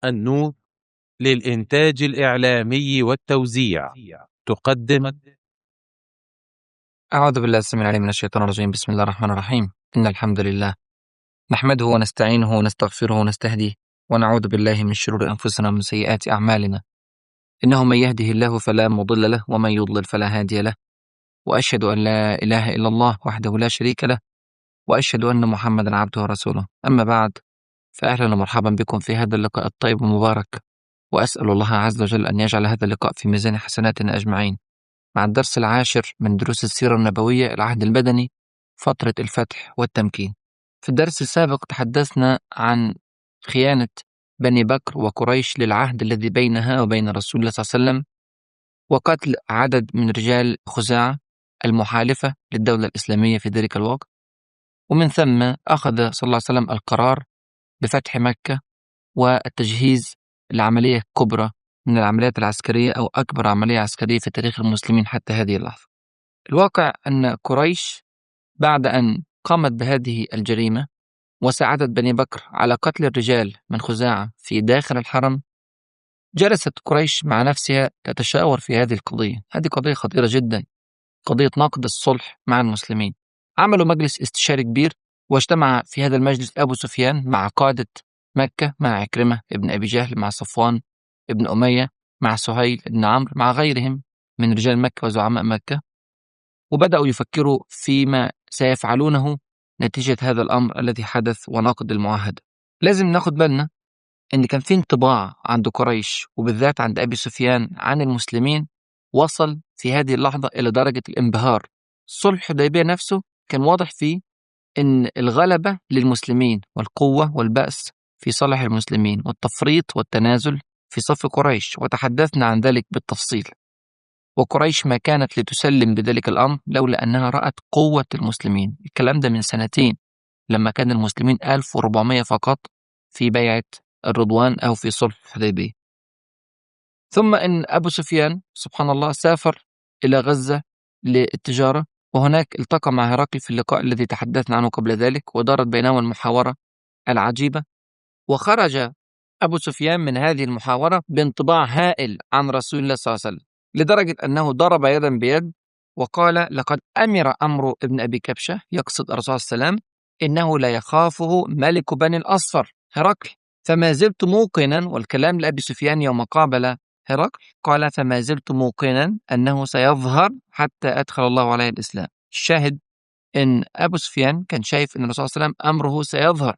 النور للإنتاج الإعلامي والتوزيع تقدم. أعوذ بالله السميع العليم من الشيطان الرجيم. بسم الله الرحمن الرحيم. إن الحمد لله نحمده ونستعينه ونستغفره ونستهديه ونعوذ بالله من شرور أنفسنا ومن سيئات أعمالنا. إنه من يهده الله فلا مضل له ومن يضلل فلا هادي له، وأشهد أن لا إله إلا الله وحده لا شريك له، وأشهد أن محمدا عبده ورسوله. أما بعد، فأهلا ومرحبا بكم في هذا اللقاء الطيب المبارك، وأسأل الله عز وجل أن يجعل هذا اللقاء في ميزان حسناتنا أجمعين، مع الدرس العاشر من دروس السيرة النبوية العهد المدني، فترة الفتح والتمكين. في الدرس السابق تحدثنا عن خيانة بني بكر وقريش للعهد الذي بينها وبين رسول الله صلى الله عليه وسلم، وقتل عدد من رجال خزاعة المحالفة للدولة الإسلامية في ذلك الوقت. ومن ثم أخذ صلى الله عليه وسلم القرار بفتح مكة والتجهيز لعملية كبرى من العمليات العسكرية، أو أكبر عملية عسكرية في تاريخ المسلمين حتى هذه اللحظة. الواقع أن قريش بعد أن قامت بهذه الجريمة وساعدت بني بكر على قتل الرجال من خزاعة في داخل الحرم، جلست قريش مع نفسها تتشاور في هذه القضية. هذه قضية خطيرة جدا، قضية نقد الصلح مع المسلمين. عملوا مجلس استشاري كبير، واجتمع في هذا المجلس أبو سفيان مع قادة مكة، مع عكرمة ابن أبي جهل، مع صفوان ابن أمية، مع سهيل ابن عمرو، مع غيرهم من رجال مكة وزعماء مكة، وبدأوا يفكروا فيما سيفعلونه نتيجة هذا الأمر الذي حدث ونقد المعاهدة. لازم ناخد بالنا إن كان في انطباع عند قريش وبالذات عند أبي سفيان عن المسلمين وصل في هذه اللحظة إلى درجة الانبهار. صلح الحديبية نفسه كان واضح فيه إن الغلبة للمسلمين والقوة والبأس في صالح المسلمين، والتفريط والتنازل في صف قريش، وتحدثنا عن ذلك بالتفصيل. وقريش ما كانت لتسلم بذلك الأمر لولا أنها رأت قوة المسلمين. الكلام ده من سنتين، لما كان المسلمين 1400 فقط في بيعة الرضوان أو في صلح الحديبية. ثم إن أبو سفيان سبحان الله سافر إلى غزة للتجارة، وهناك التقى مع هرقل في اللقاء الذي تحدثنا عنه قبل ذلك، ودارت بينهما المحاورة العجيبة. وخرج أبو سفيان من هذه المحاورة بانطباع هائل عن رسول الله صلى الله عليه وسلم، لدرجة أنه ضرب يدا بيد وقال: لقد أمر أمر ابن أبي كبشة، يقصد الرسول صلى الله عليه وسلم، إنه لا يخافه ملك بني الأصفر هرقل. فما زلت موقنا، والكلام لأبي سفيان يوم قابل هرقل، قال: فما زلت موقنا أنه سيظهر حتى أدخل الله عليه الإسلام. الشاهد إن أبو سفيان كان شايف أن الرسول صلى الله عليه وسلم أمره سيظهر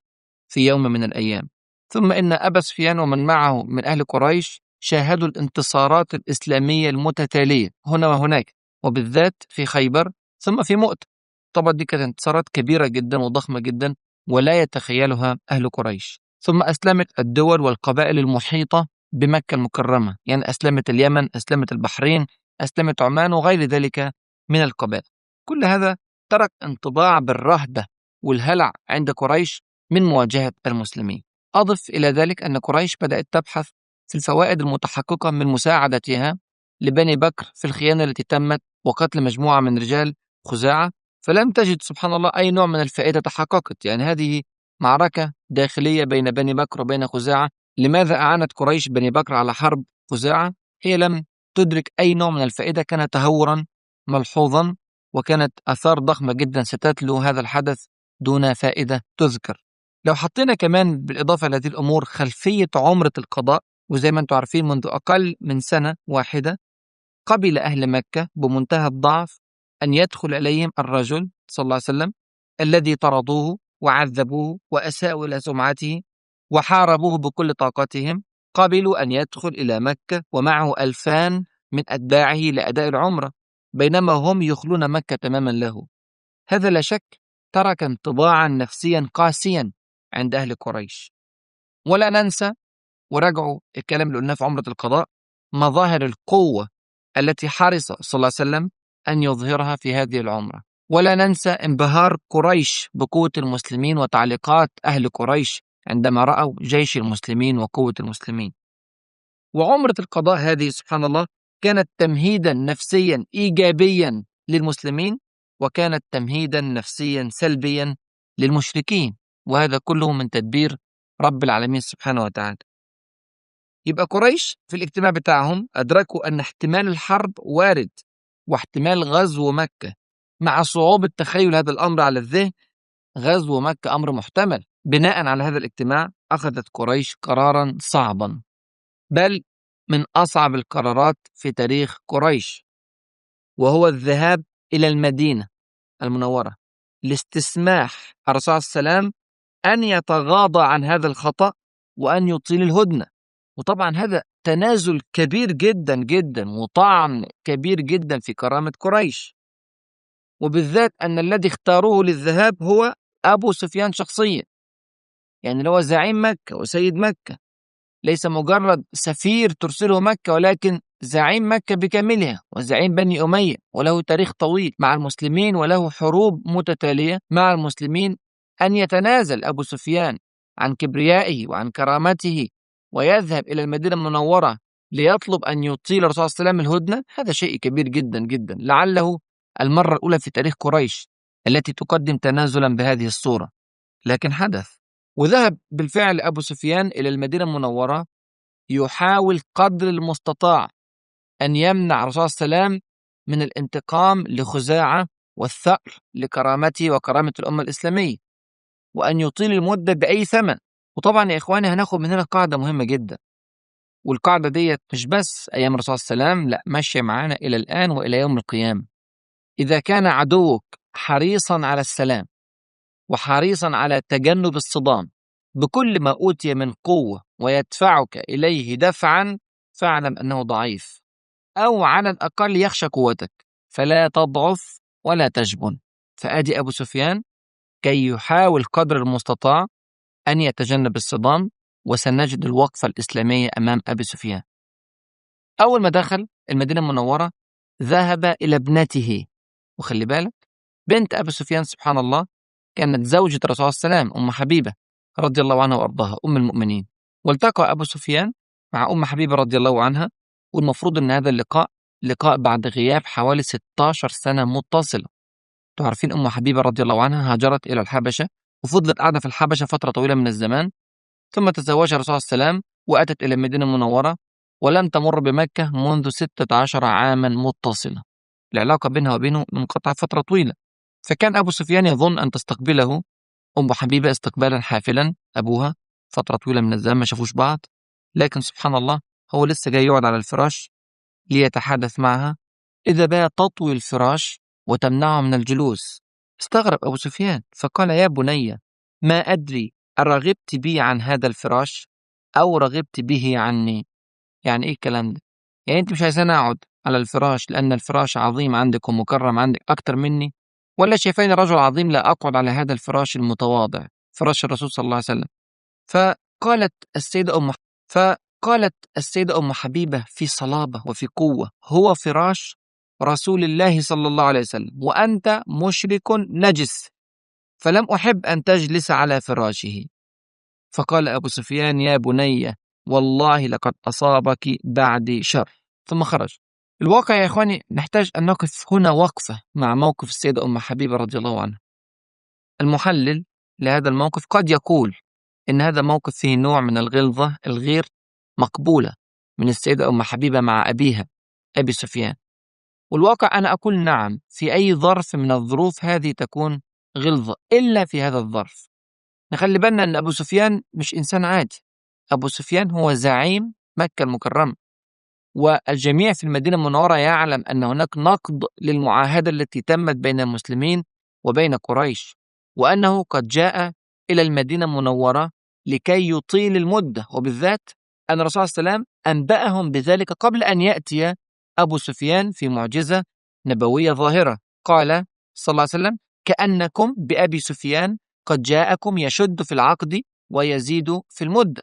في يوم من الأيام. ثم إن أبا سفيان ومن معه من أهل قريش شاهدوا الانتصارات الإسلامية المتتالية هنا وهناك، وبالذات في خيبر ثم في مؤتة. طبعا دي كانت انتصارات كبيرة جدا وضخمة جدا ولا يتخيلها أهل قريش. ثم أسلمت الدول والقبائل المحيطة بمكة المكرمة، يعني أسلمت اليمن، أسلمت البحرين، أسلمت عمان وغير ذلك من القبائل. كل هذا ترك انطباع بالرهبة والهلع عند قريش من مواجهة المسلمين. أضف إلى ذلك أن قريش بدأت تبحث في الفوائد المتحققة من مساعدتها لبني بكر في الخيانة التي تمت وقتل مجموعة من رجال خزاعة، فلم تجد سبحان الله أي نوع من الفائدة تحققت. يعني هذه معركة داخلية بين بني بكر وبين خزاعة. لماذا أعانت قريش بني بكر على حرب خزاعة؟ هي لم تدرك أي نوع من الفائدة، كان تهورا ملحوظا، وكانت آثار ضخمة جدا ستتلو هذا الحدث دون فائدة تذكر. لو حطينا كمان بالإضافة لهذه الأمور خلفية عمرة القضاء، وزي ما أنتم عارفين منذ أقل من سنة واحدة قبل أهل مكة بمنتهى الضعف أن يدخل إليهم الرجل صلى الله عليه وسلم الذي طردوه وعذبوه وأساءوا إلى سمعته وحاربوه بكل طاقتهم. قبلوا أن يدخل إلى مكة ومعه 2000 من أتباعه لأداء العمرة، بينما هم يخلون مكة تماما له. هذا لا شك ترك انطباعا نفسيا قاسيا عند أهل قريش. ولا ننسى، وراجعوا الكلام اللي قلناه في عمرة القضاء، مظاهر القوة التي حرص صلى الله عليه وسلم أن يظهرها في هذه العمرة. ولا ننسى انبهار قريش بقوة المسلمين وتعليقات أهل قريش عندما رأوا جيش المسلمين وقوة المسلمين. وعمرة القضاء هذه سبحان الله كانت تمهيدا نفسيا إيجابيا للمسلمين، وكانت تمهيدا نفسيا سلبيا للمشركين، وهذا كله من تدبير رب العالمين سبحانه وتعالى. يبقى قريش في الاجتماع بتاعهم أدركوا أن احتمال الحرب وارد، واحتمال غزو مكة مع صعوبة تخيل هذا الأمر على الذهن، غزو مكة أمر محتمل. بناء على هذا الاجتماع أخذت قريش قرارا صعبا، بل من أصعب القرارات في تاريخ قريش، وهو الذهاب إلى المدينة المنورة لاستسماح الرسول صلى الله عليه وسلم أن يتغاضى عن هذا الخطأ وأن يطيل الهدنة. وطبعا هذا تنازل كبير جدا جدا وطعن كبير جدا في كرامة قريش، وبالذات أن الذي اختاروه للذهاب هو أبو سفيان شخصيا، يعني هو زعيم مكة وسيد مكة، ليس مجرد سفير ترسله مكة، ولكن زعيم مكة بكاملها وزعيم بني أمية، وله تاريخ طويل مع المسلمين وله حروب متتالية مع المسلمين. أن يتنازل أبو سفيان عن كبريائه وعن كرامته ويذهب إلى المدينة المنورة ليطلب أن يطيل الرسول صلى الله عليه وسلم الهدنة، هذا شيء كبير جدا جدا، لعله المرة الأولى في تاريخ قريش التي تقدم تنازلا بهذه الصورة، لكن حدث. وذهب بالفعل أبو سفيان إلى المدينة المنورة يحاول قدر المستطاع أن يمنع الرسول صلى الله عليه وسلم من الانتقام لخزاعة والثأر لكرامته وكرامة الأمة الإسلامية، وأن يطيل المدة بأي ثمن. وطبعا يا إخواني هناخد من هنا قاعدة مهمة جدا، والقاعدة ديت مش بس أيام الرسول صلى الله عليه وسلم، لا، ماشية معانا إلى الآن وإلى يوم القيامة. إذا كان عدوك حريصا على السلام وحريصا على تجنب الصدام بكل ما أوتي من قوة ويدفعك إليه دفعا، فاعلم أنه ضعيف، أو على الأقل يخشى قوتك، فلا تضعف ولا تجبن. فآدي أبو سفيان كي يحاول قدر المستطاع أن يتجنب الصدام، وسنجد الوقفة الإسلامية أمام أبي سفيان. أول ما دخل المدينة المنورة ذهب إلى ابنته، وخلي بالك بنت أبي سفيان سبحان الله كانت زوجة الرسول صلى الله عليه وسلم، أم حبيبة رضي الله عنها وأرضاها، أم المؤمنين. والتقى أبو سفيان مع أم حبيبة رضي الله عنها، والمفروض أن هذا اللقاء لقاء بعد غياب حوالي 16 سنة متصلة. تعرفين أم حبيبة رضي الله عنها هاجرت إلى الحبشة وفضلت قاعدة في الحبشة فترة طويلة من الزمان، ثم تزوجها الرسول صلى الله عليه وسلم وأتت إلى المدينة المنورة، ولم تمر بمكة منذ 16 عاما متصلة. العلاقة بينها وبينه منقطعة فترة طويلة، فكان أبو سفيان يظن أن تستقبله أم حبيبة استقبالا حافلا، أبوها فترة طويلة من الزمان ما شافوش بعض، لكن سبحان الله هو لسه جاي يقعد على الفراش ليتحدث معها، إذا بها تطوي الفراش وتمنعه من الجلوس. استغرب أبو سفيان فقال: يا بني، ما أدري أرغبت بي عن هذا الفراش أو رغبت به عني؟ يعني إيه الكلام ده؟ يعني أنت مش عايزاني أقعد على الفراش لأن الفراش عظيم عندك ومكرم عندك أكتر مني، ولا شايفاني رجل عظيم لا أقعد على هذا الفراش المتواضع، فراش الرسول صلى الله عليه وسلم؟ فقالت السيدة أم حبيبة في صلابة وفي قوة: هو فراش رسول الله صلى الله عليه وسلم، وأنت مشرك نجس، فلم أحب أن تجلس على فراشه. فقال أبو سفيان: يا بني، والله لقد أصابك بعدي شر، ثم خرج. الواقع يا إخواني نحتاج أن نقف هنا وقفة مع موقف السيدة أم حبيبة رضي الله عنها. المحلل لهذا الموقف قد يقول إن هذا موقف فيه نوع من الغلظة الغير مقبولة من السيدة أم حبيبة مع أبيها أبي سفيان، والواقع أنا أقول نعم، في أي ظرف من الظروف هذه تكون غلظة، إلا في هذا الظرف. نخلي بالنا أن أبو سفيان مش إنسان عادي، أبو سفيان هو زعيم مكة المكرمة، والجميع في المدينة المنورة يعلم أن هناك نقض للمعاهدة التي تمت بين المسلمين وبين قريش، وأنه قد جاء إلى المدينة المنورة لكي يطيل المدة، وبالذات أن الرسول صلى الله عليه وسلم أنبأهم بذلك قبل أن يأتي أبو سفيان في معجزة نبوية ظاهرة. قال صلى الله عليه وسلم: كأنكم بأبي سفيان قد جاءكم يشد في العقد ويزيد في المدة.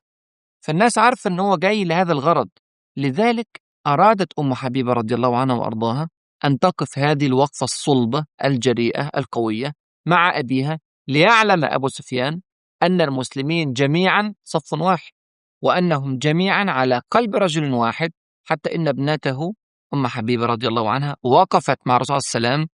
فالناس عارفة أنه هو جاي لهذا الغرض، لذلك أرادت أم حبيبة رضي الله عنها وأرضاها أن تقف هذه الوقفة الصلبة الجريئة القوية مع أبيها، ليعلم أبو سفيان أن المسلمين جميعا صف واحد، وأنهم جميعا على قلب رجل واحد، حتى إن ابنته أم حبيبة رضي الله عنها وقفت مع الرسول صلى الله عليه وسلم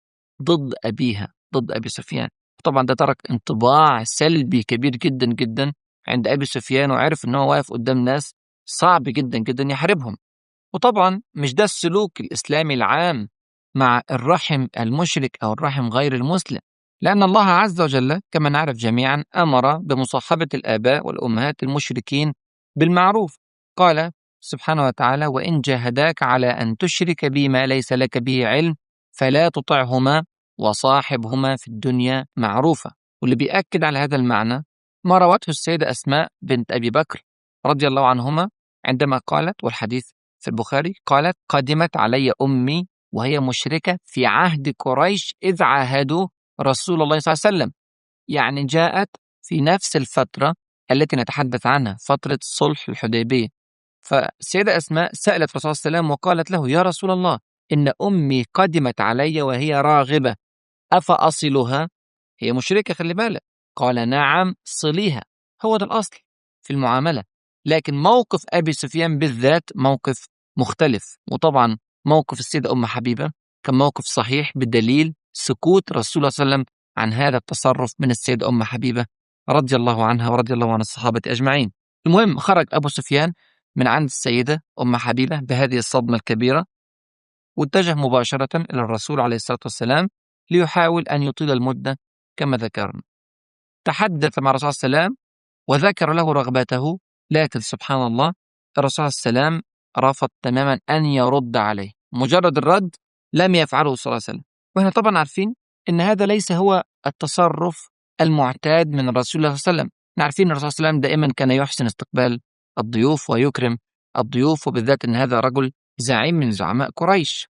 ضد أبيها، ضد أبي سفيان. طبعا ده ترك انطباع سلبي كبير جدا جدا عند أبي سفيان، وعرف أنه واقف قدام ناس صعب جدا جدا يحاربهم. وطبعا مش ده السلوك الإسلامي العام مع الرحم المشرك أو الرحم غير المسلم، لأن الله عز وجل كما نعرف جميعا أمر بمصاحبة الآباء والأمهات المشركين بالمعروف. قال سبحانه وتعالى: وإن جاهداك على أن تشرك بي ما ليس لك به علم فلا تطعهما وصاحبهما في الدنيا معروفة. واللي بيأكد على هذا المعنى ما روته السيدة أسماء بنت أبي بكر رضي الله عنهما عندما قالت، والحديث في البخاري، قالت: قدمت علي أمي وهي مشركة في عهد قريش إذ عاهدوا رسول الله صلى الله عليه وسلم. يعني جاءت في نفس الفترة التي نتحدث عنها، فترة صلح الحديبية. فالسيدة أسماء سألت الرسول صلى الله عليه وسلم وقالت له: يا رسول الله، إن أمي قدمت علي وهي راغبة، أفأصلها؟ هي مشركة، خلي بالك. قال: نعم صليها. هو ده الأصل في المعاملة. لكن موقف أبي سفيان بالذات موقف مختلف. وطبعا موقف السيدة أم حبيبة كان موقف صحيح بدليل سكوت رسول الله صلى الله عليه وسلم عن هذا التصرف من السيدة أم حبيبة رضي الله عنها ورضي الله عن الصحابة أجمعين. المهم، خرج أبو سفيان من عند السيدة أم حبيبة بهذه الصدمة الكبيرة، واتجه مباشرة إلى الرسول عليه الصلاة والسلام ليحاول أن يطيل المدة كما ذكرنا. تحدث مع الرسول صلى الله عليه وسلم وذكر له رغبته، لكن سبحان الله الرسول صلى الله عليه وسلم رفض تماما أن يرد عليه. مجرد الرد لم يفعله صلى الله عليه وسلم. وإحنا طبعا عارفين أن هذا ليس هو التصرف المعتاد من الرسول صلى الله عليه وسلم. عارفين أن الرسول صلى الله عليه وسلم دائما كان يحسن استقبال الضيوف ويكرم الضيوف، وبالذات أن هذا رجل زعيم من زعماء قريش،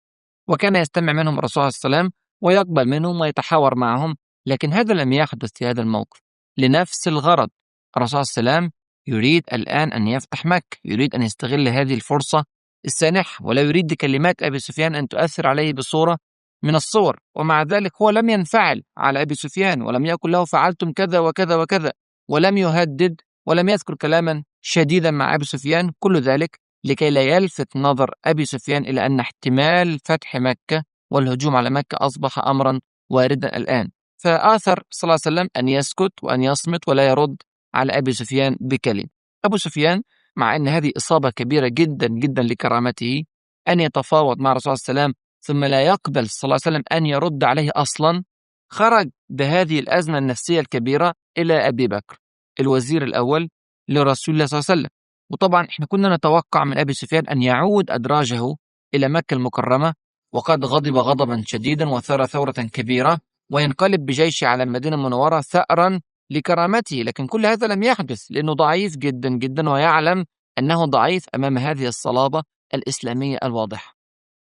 وكان يستمع منهم الرسول صلى الله عليه وسلم ويقبل منهم ويتحاور معهم. لكن هذا لم يحدث في هذا الموقف لنفس الغرض. الرسول صلى الله عليه وسلم يريد الآن أن يفتح مكة، يريد أن يستغل هذه الفرصة السانحة، ولا يريد كلمات أبي سفيان أن تؤثر عليه بصورة من الصور. ومع ذلك هو لم ينفعل على أبي سفيان، ولم يقل له فعلتم كذا وكذا وكذا، ولم يهدد، ولم يذكر كلاما شديدا مع أبي سفيان. كل ذلك لكي لا يلفت نظر أبي سفيان إلى أن احتمال فتح مكة والهجوم على مكة أصبح أمرا واردا الآن. فآثر صلى الله عليه وسلم أن يسكت وأن يصمت ولا يرد على أبي سفيان بكلمة. أبو سفيان مع أن هذه إصابة كبيرة جدا جدا لكرامته أن يتفاوض مع الرسول صلى الله عليه وسلم ثم لا يقبل صلى الله عليه وسلم أن يرد عليه أصلا، خرج بهذه الأزمة النفسية الكبيرة إلى أبي بكر الوزير الأول لرسول الله صلى الله عليه وسلم. وطبعا احنا كنا نتوقع من أبي سفيان أن يعود أدراجه إلى مكة المكرمة وقد غضب غضبا شديدا وثار ثورة كبيرة وينقلب بجيشه على المدينة المنورة ثأرا لكرامته. لكن كل هذا لم يحدث لأنه ضعيف جدا جدا، ويعلم أنه ضعيف أمام هذه الصلابة الإسلامية الواضحة.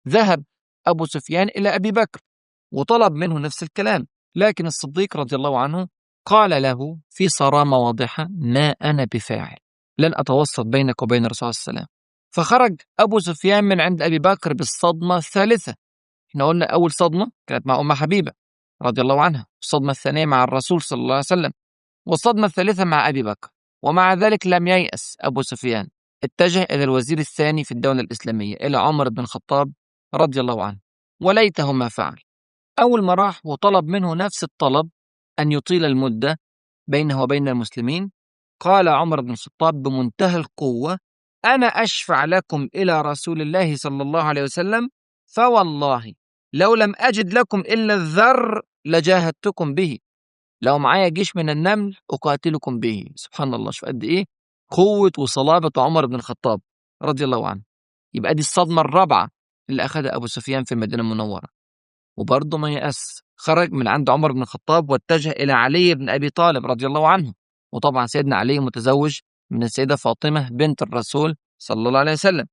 ذهب أبو سفيان إلى أبي بكر وطلب منه نفس الكلام، لكن الصديق رضي الله عنه قال له في صرامة واضحة: ما أنا بفاعل، لن أتوسط بينك وبين الرسول صلى الله عليه وسلم. فخرج أبو سفيان من عند أبي بكر بالصدمة الثالثة. احنا قلنا أول صدمة كانت مع أم حبيبة رضي الله عنها، الصدمة الثانية مع الرسول صلى الله عليه وسلم، والصدمة الثالثة مع أبي بكر. ومع ذلك لم ييأس أبو سفيان، اتجه إلى الوزير الثاني في الدولة الإسلامية، إلى عمر بن الخطاب رضي الله عنه. وليته ما فعل. أول ما راح وطلب منه نفس الطلب أن يطيل المدة بينه وبين المسلمين، قال عمر بن الخطاب بمنتهى القوة: أنا أشفع لكم إلى رسول الله صلى الله عليه وسلم، فوالله لو لم أجد لكم إلا الذر لجاهدتكم به، لو معايا جيش من النمل أقاتلكم به. سبحان الله، شوف قد إيه قوة وصلابة عمر بن الخطاب رضي الله عنه. يبقى دي الصدمة الرابعة اللي أخذها أبو سفيان في المدينة المنورة، وبرضه ما يأس، خرج من عند عمر بن الخطاب واتجه إلى علي بن أبي طالب رضي الله عنه. وطبعا سيدنا علي متزوج من السيدة فاطمة بنت الرسول صلى الله عليه وسلم،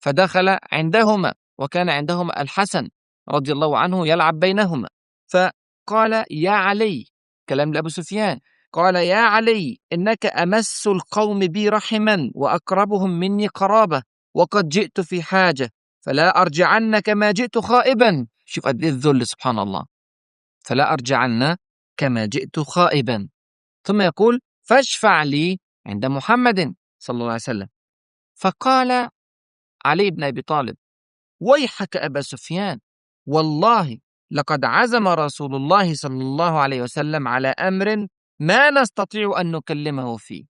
فدخل عندهما وكان عندهما الحسن رضي الله عنه يلعب بينهما. فقال: يا علي، كلام لأبو سفيان، قال: يا علي، إنك أمس القوم بي رحما وأقربهم مني قرابة، وقد جئت في حاجة، فلا أرجعن كما جئت خائبا. شوف قد إيه الذل، سبحان الله، فلا أرجعن كما جئت خائبا. ثم يقول: فاشفع لي عند محمد صلى الله عليه وسلم. فقال علي بن أبي طالب: ويحك أبا سفيان، والله لقد عزم رسول الله صلى الله عليه وسلم على أمر ما نستطيع أن نكلمه فيه.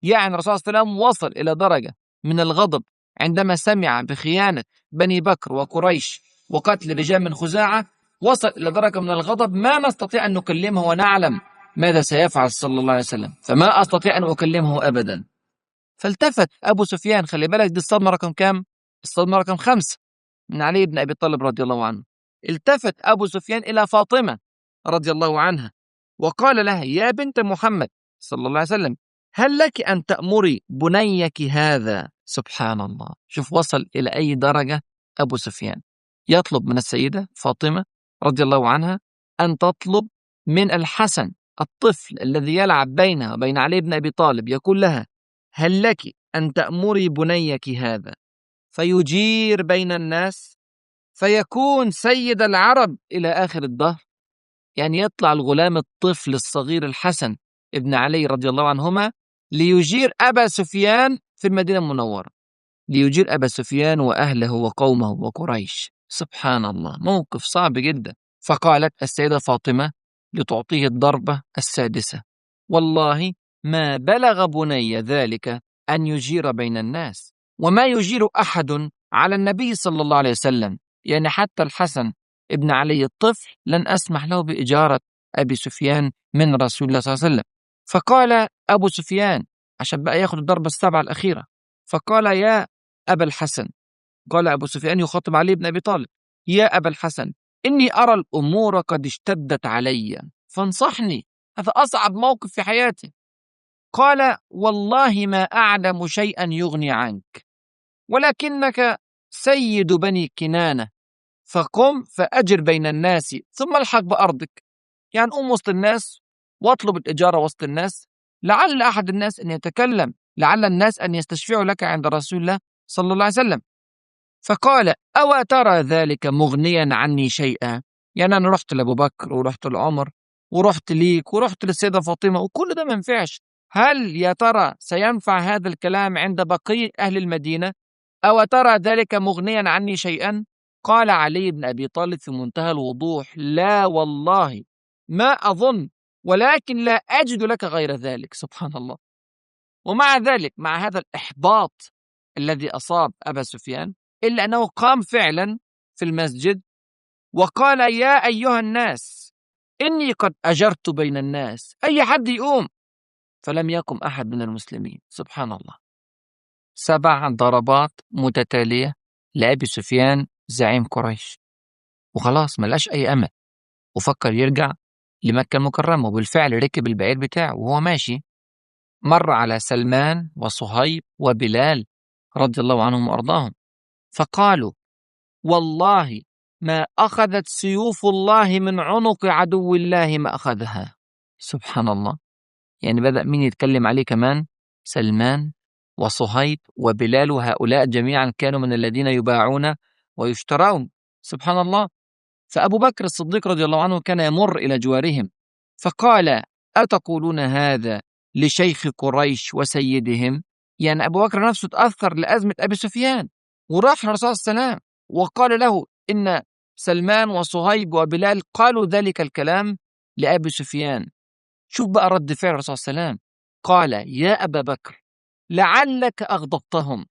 يعني الرسول صلى الله عليه وسلم وصل إلى درجة من الغضب عندما سمع بخيانة بني بكر وقريش وقتل رجال من خزاعة، وصل إلى درجة من الغضب ما نستطيع أن نكلمه ونعلم ماذا سيفعل صلى الله عليه وسلم، فما أستطيع أن أكلمه أبدا. فالتفت أبو سفيان، خلي بالك دي الصدمة رقم كام؟ الصدمة رقم 5 من علي بن أبي طالب رضي الله عنه. التفت أبو سفيان إلى فاطمة رضي الله عنها وقال لها: يا بنت محمد صلى الله عليه وسلم، هل لك أن تأمري بنيك هذا؟ سبحان الله، شوف وصل إلى أي درجة. أبو سفيان يطلب من السيدة فاطمة رضي الله عنها أن تطلب من الحسن الطفل الذي يلعب بينها وبين علي بن أبي طالب، يقول لها: هل لك أن تأمري بنيك هذا فيجير بين الناس فيكون سيد العرب إلى آخر الدهر؟ يعني يطلع الغلام الطفل الصغير الحسن ابن علي رضي الله عنهما ليجير أبا سفيان في المدينة المنورة، ليجير أبا سفيان وأهله وقومه وقريش. سبحان الله، موقف صعب جدا. فقالت السيدة فاطمة لتعطيه الضربة السادسة: والله ما بلغ بني ذلك أن يجير بين الناس، وما يجير أحد على النبي صلى الله عليه وسلم، يعني حتى الحسن ابن علي الطفل لن أسمح له بإجارة أبي سفيان من رسول الله صلى الله عليه وسلم. فقال أبو سفيان عشان بقى ياخد الضربة السابعة الأخيرة، فقال: يا أبا الحسن، قال أبو سفيان يخاطب علي بن أبي طالب: يا أبا الحسن، إني أرى الأمور قد اشتدت علي فانصحني، هذا أصعب موقف في حياتي. قال: والله ما أعلم شيئا يغني عنك، ولكنك سيد بني كنانة، فقم فأجر بين الناس ثم الحق بأرضك. يعني قوم وسط الناس واطلب الإجارة وسط الناس، لعل أحد الناس أن يتكلم، لعل الناس أن يستشفعوا لك عند رسول الله صلى الله عليه وسلم. فقال: أو ترى ذلك مغنيا عني شيئا؟ يعني أنا رحت لأبو بكر ورحت لعمر ورحت ليك ورحت للسيدة فاطمة وكل ده ما ينفعش، هل يا ترى سينفع هذا الكلام عند بقية أهل المدينة؟ أو ترى ذلك مغنيا عني شيئا؟ قال علي بن أبي طالب في منتهى الوضوح: لا والله ما أظن، ولكن لا أجد لك غير ذلك. سبحان الله. ومع ذلك، مع هذا الإحباط الذي أصاب أبا سفيان، إلا أنه قام فعلا في المسجد وقال: يا أيها الناس، إني قد أجرت بين الناس، أي حد يقوم. فلم يقم أحد من المسلمين. سبحان الله. 7 ضربات متتالية لأبي سفيان زعيم قريش، وخلاص ملاش أي أمل، وفكر يرجع لمكة المكرمة. وبالفعل ركب البعير بتاعه وهو ماشي مر على سلمان وصهيب وبلال رضي الله عنهم وأرضاهم، فقالوا: والله ما أخذت سيوف الله من عنق عدو الله ما أخذها. سبحان الله. يعني بدأ مين يتكلم عليه كمان؟ سلمان وصهيب وبلال، وهؤلاء جميعا كانوا من الذين يباعون ويشترون. سبحان الله. فأبو بكر الصديق رضي الله عنه كان يمر إلى جوارهم فقال: أتقولون هذا لشيخ قريش وسيدهم؟ يعني أبو بكر نفسه تأثر لأزمة أبي سفيان وراح للرسول صلى الله عليه وسلم وقال له إن سلمان وصهيب وبلال قالوا ذلك الكلام لأبي سفيان. شوف بقى رد فعل الرسول صلى الله عليه وسلم، قال: يا أبا بكر لعلك أغضبتهم.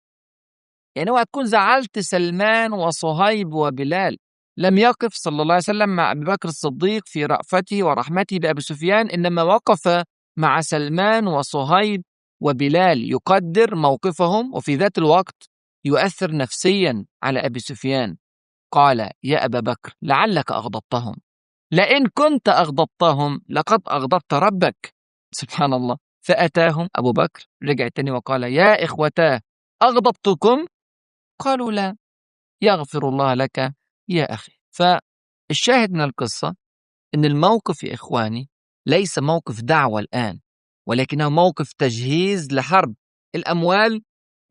يعني هو تكون زعلت سلمان وصهيب وبلال. لم يقف صلى الله عليه وسلم مع أبي بكر الصديق في رأفته ورحمته بأبي سفيان، إنما وقف مع سلمان وصهيب وبلال يقدر موقفهم، وفي ذات الوقت يؤثر نفسيا على أبي سفيان. قال: يا أبا بكر لعلك أغضبتهم، لئن كنت أغضبتهم لقد أغضبت ربك. سبحان الله. فأتاهم أبو بكر، رجع تاني وقال: يا إخوتاه أغضبتكم؟ قالوا: لا. يغفر الله لك يا أخي. فالشاهد من القصة إن الموقف يا إخواني ليس موقف دعوة الآن، ولكنه موقف تجهيز لحرب. الأموال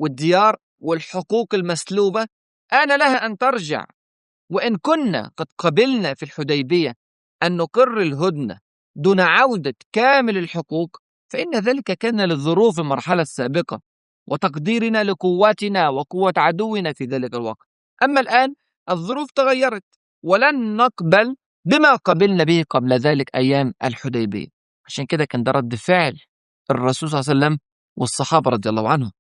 والديار والحقوق المسلوبة آن لها أن ترجع. وإن كنا قد قبلنا في الحديبية أن نقر الهدنة دون عودة كامل الحقوق، فإن ذلك كان للظروف المرحلة السابقة وتقديرنا لقوتنا وقوة عدونا في ذلك الوقت. أما الآن الظروف تغيرت، ولن نقبل بما قبلنا به قبل ذلك أيام الحديبية. عشان كده كان ده رد فعل الرسول صلى الله عليه وسلم والصحابة رضي الله عنهم.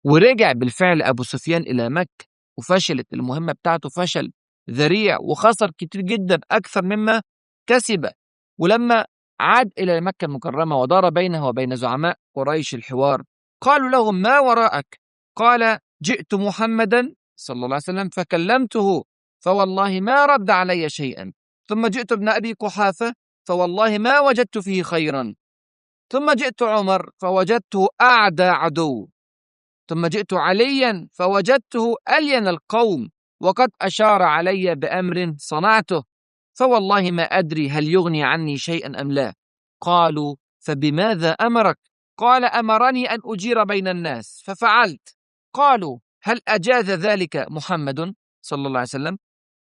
ورجع بالفعل أبو سفيان إلى مكة، وفشلت المهمة بتاعته فشل ذريع، وخسر كتير جدا أكثر مما كسب. ولما عاد إلى مكة المكرمة ودار بينه وبين زعماء قريش الحوار، قالوا له: ما وراءك؟ قال: جئت محمدا صلى الله عليه وسلم فكلمته فوالله ما رد علي شيئا، ثم جئت ابن أبي قحافة فوالله ما وجدت فيه خيرا، ثم جئت عمر فوجدته أعدى عدو، ثم جئت عليا فوجدته ألين القوم، وقد أشار علي بأمر صنعته، فوالله ما أدري هل يغني عني شيئا أم لا. قالوا: فبماذا أمرك؟ قال: أمرني أن أجير بين الناس ففعلت. قالوا: هل أجاز ذلك محمد صلى الله عليه وسلم؟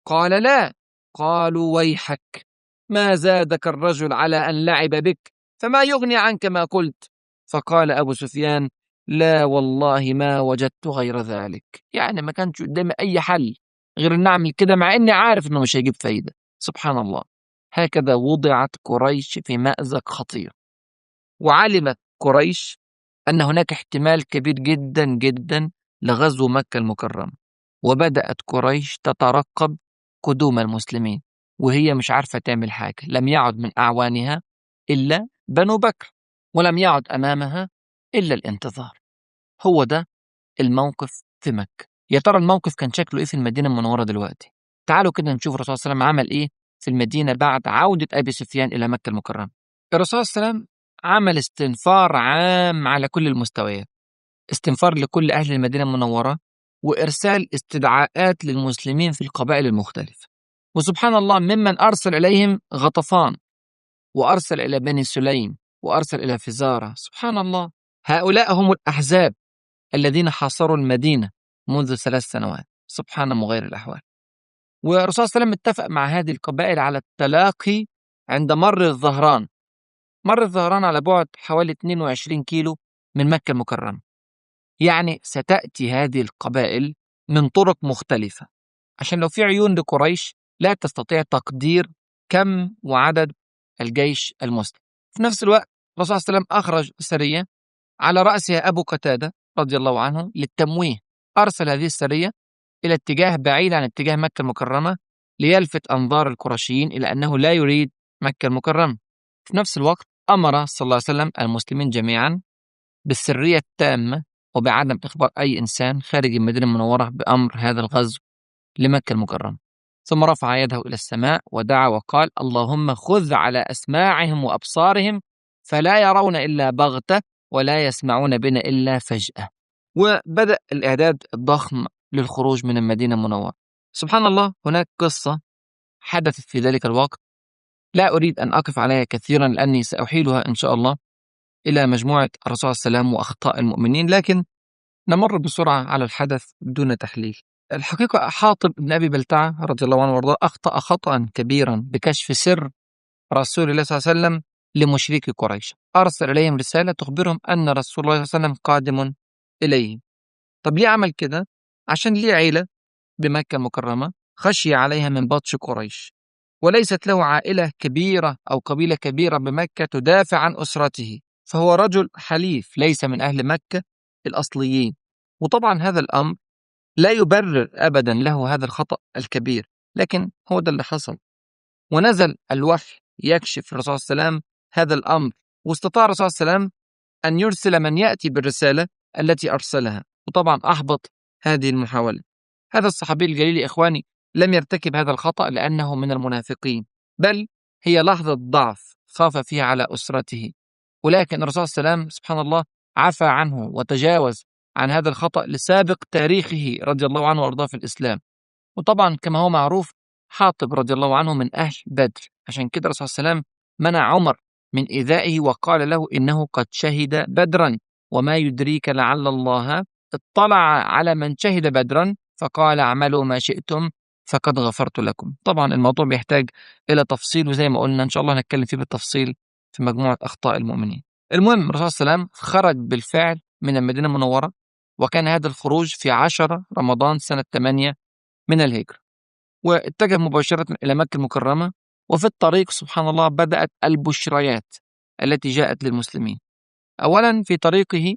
قال: لا. قالوا: ويحك، ما زادك الرجل على أن لعب بك، فما يغني عنك ما قلت. فقال أبو سفيان: لا والله ما وجدت غير ذلك. يعني ما كانش قدامي أي حل غير أن أعمل كده، مع أني عارف أنه مش هيجيب فايدة. سبحان الله، هكذا وضعت قريش في مأزق خطير. وعلمت قريش أن هناك احتمال كبير جدا جدا لغزو مكة المكرمة، وبدأت قريش تترقب قدوم المسلمين، وهي مش عارفة تعمل حاجة. لم يعد من أعوانها إلا بنو بكر، ولم يعد أمامها إلا الانتظار. هو ده الموقف في مكة. يا ترى الموقف كان شكله إيه في المدينة المنورة دلوقتي؟ تعالوا كده نشوف الرسول صلى الله عليه وسلم عمل إيه في المدينة بعد عودة أبي سفيان إلى مكة المكرمة. الرسول صلى الله عليه وسلم عمل استنفار عام على كل المستويات، استنفار لكل أهل المدينة المنورة، وإرسال استدعاءات للمسلمين في القبائل المختلفة. وسبحان الله، ممن أرسل إليهم غطفان، وأرسل إلى بني سليم، وأرسل إلى فزارة. سبحان الله، هؤلاء هم الأحزاب الذين حاصروا المدينة منذ 3 سنوات. سبحان مغير الأحوال. والرسول صلى الله عليه وسلم اتفق مع هذه القبائل على التلاقي عند مر الظهران. مر الظهران على بعد حوالي 22 كيلو من مكة المكرمة. يعني ستأتي هذه القبائل من طرق مختلفة، عشان لو في عيون لقريش لا تستطيع تقدير كم وعدد الجيش المسلم. في نفس الوقت الرسول صلى الله عليه وسلم أخرج سرية على رأسها أبو قتادة رضي الله عنه للتمويه. أرسل هذه السرية إلى اتجاه بعيد عن اتجاه مكة المكرمة ليلفت أنظار القرشيين إلى أنه لا يريد مكة المكرمة. في نفس الوقت أمر صلى الله عليه وسلم المسلمين جميعا بالسرية التامة وبعدم إخبار أي إنسان خارج المدينة المنورة بأمر هذا الغزو لمكة المكرمة. ثم رفع يده إلى السماء ودعا وقال: اللهم خذ على أسماعهم وأبصارهم فلا يرون إلا بغتة ولا يسمعون بنا إلا فجأة. وبدأ الإعداد الضخم للخروج من المدينة المنورة. سبحان الله، هناك قصة حدثت في ذلك الوقت لا أريد أن أقف عليها كثيرا لأني سأحيلها إن شاء الله إلى مجموعة الرسول صلى الله عليه وسلم وأخطاء المؤمنين، لكن نمر بسرعة على الحدث بدون تحليل. الحقيقة حاطب بن أبي بلتعة رضي الله عنه وارضاه أخطأ خطأ كبيرا بكشف سر رسول الله صلى الله عليه وسلم لمشركي قريش. أرسل إليهم رسالة تخبرهم أن رسول الله صلى الله عليه وسلم قادم إليهم. طب ليه عمل كده؟ عشان ليه عيلة بمكة المكرمة خشي عليها من بطش قريش، وليست له عائلة كبيرة أو قبيلة كبيرة بمكة تدافع عن أسرته، فهو رجل حليف ليس من أهل مكة الأصليين. وطبعا هذا الأمر لا يبرر أبدا له هذا الخطأ الكبير، لكن هو ده اللي حصل. ونزل الوحي يكشف الرسول صلى الله عليه وسلم هذا الأمر، واستطاع الرسول صلى الله عليه وسلم أن يرسل من يأتي بالرسالة التي أرسلها، وطبعا أحبط هذه المحاولة. هذا الصحابي الجليل يا إخواني لم يرتكب هذا الخطأ لأنه من المنافقين، بل هي لحظة ضعف خاف فيها على أسرته. ولكن الرسول صلى الله عليه وسلم سبحان الله عفى عنه وتجاوز عن هذا الخطأ لسابق تاريخه رضي الله عنه وأرضاه في الإسلام. وطبعا كما هو معروف حاطب رضي الله عنه من أهل بدر، عشان كده الرسول صلى الله عليه وسلم منع عمر من إيذائه وقال له إنه قد شهد بدرا، وما يدريك لعل الله اطلع على من شهد بدرا فقال اعملوا ما شئتم فقد غفرت لكم. طبعا الموضوع بيحتاج إلى تفصيل، وزي ما قلنا إن شاء الله هنتكلم فيه بالتفصيل في مجموعة أخطاء المؤمنين. المهم الرسول صلى الله عليه وسلم خرج بالفعل من المدينة المنورة، وكان هذا الخروج في 10 رمضان سنة 8 من الهجرة، واتجه مباشرة إلى مكة المكرمة. وفي الطريق سبحان الله بدأت البشريات التي جاءت للمسلمين. أولا في طريقه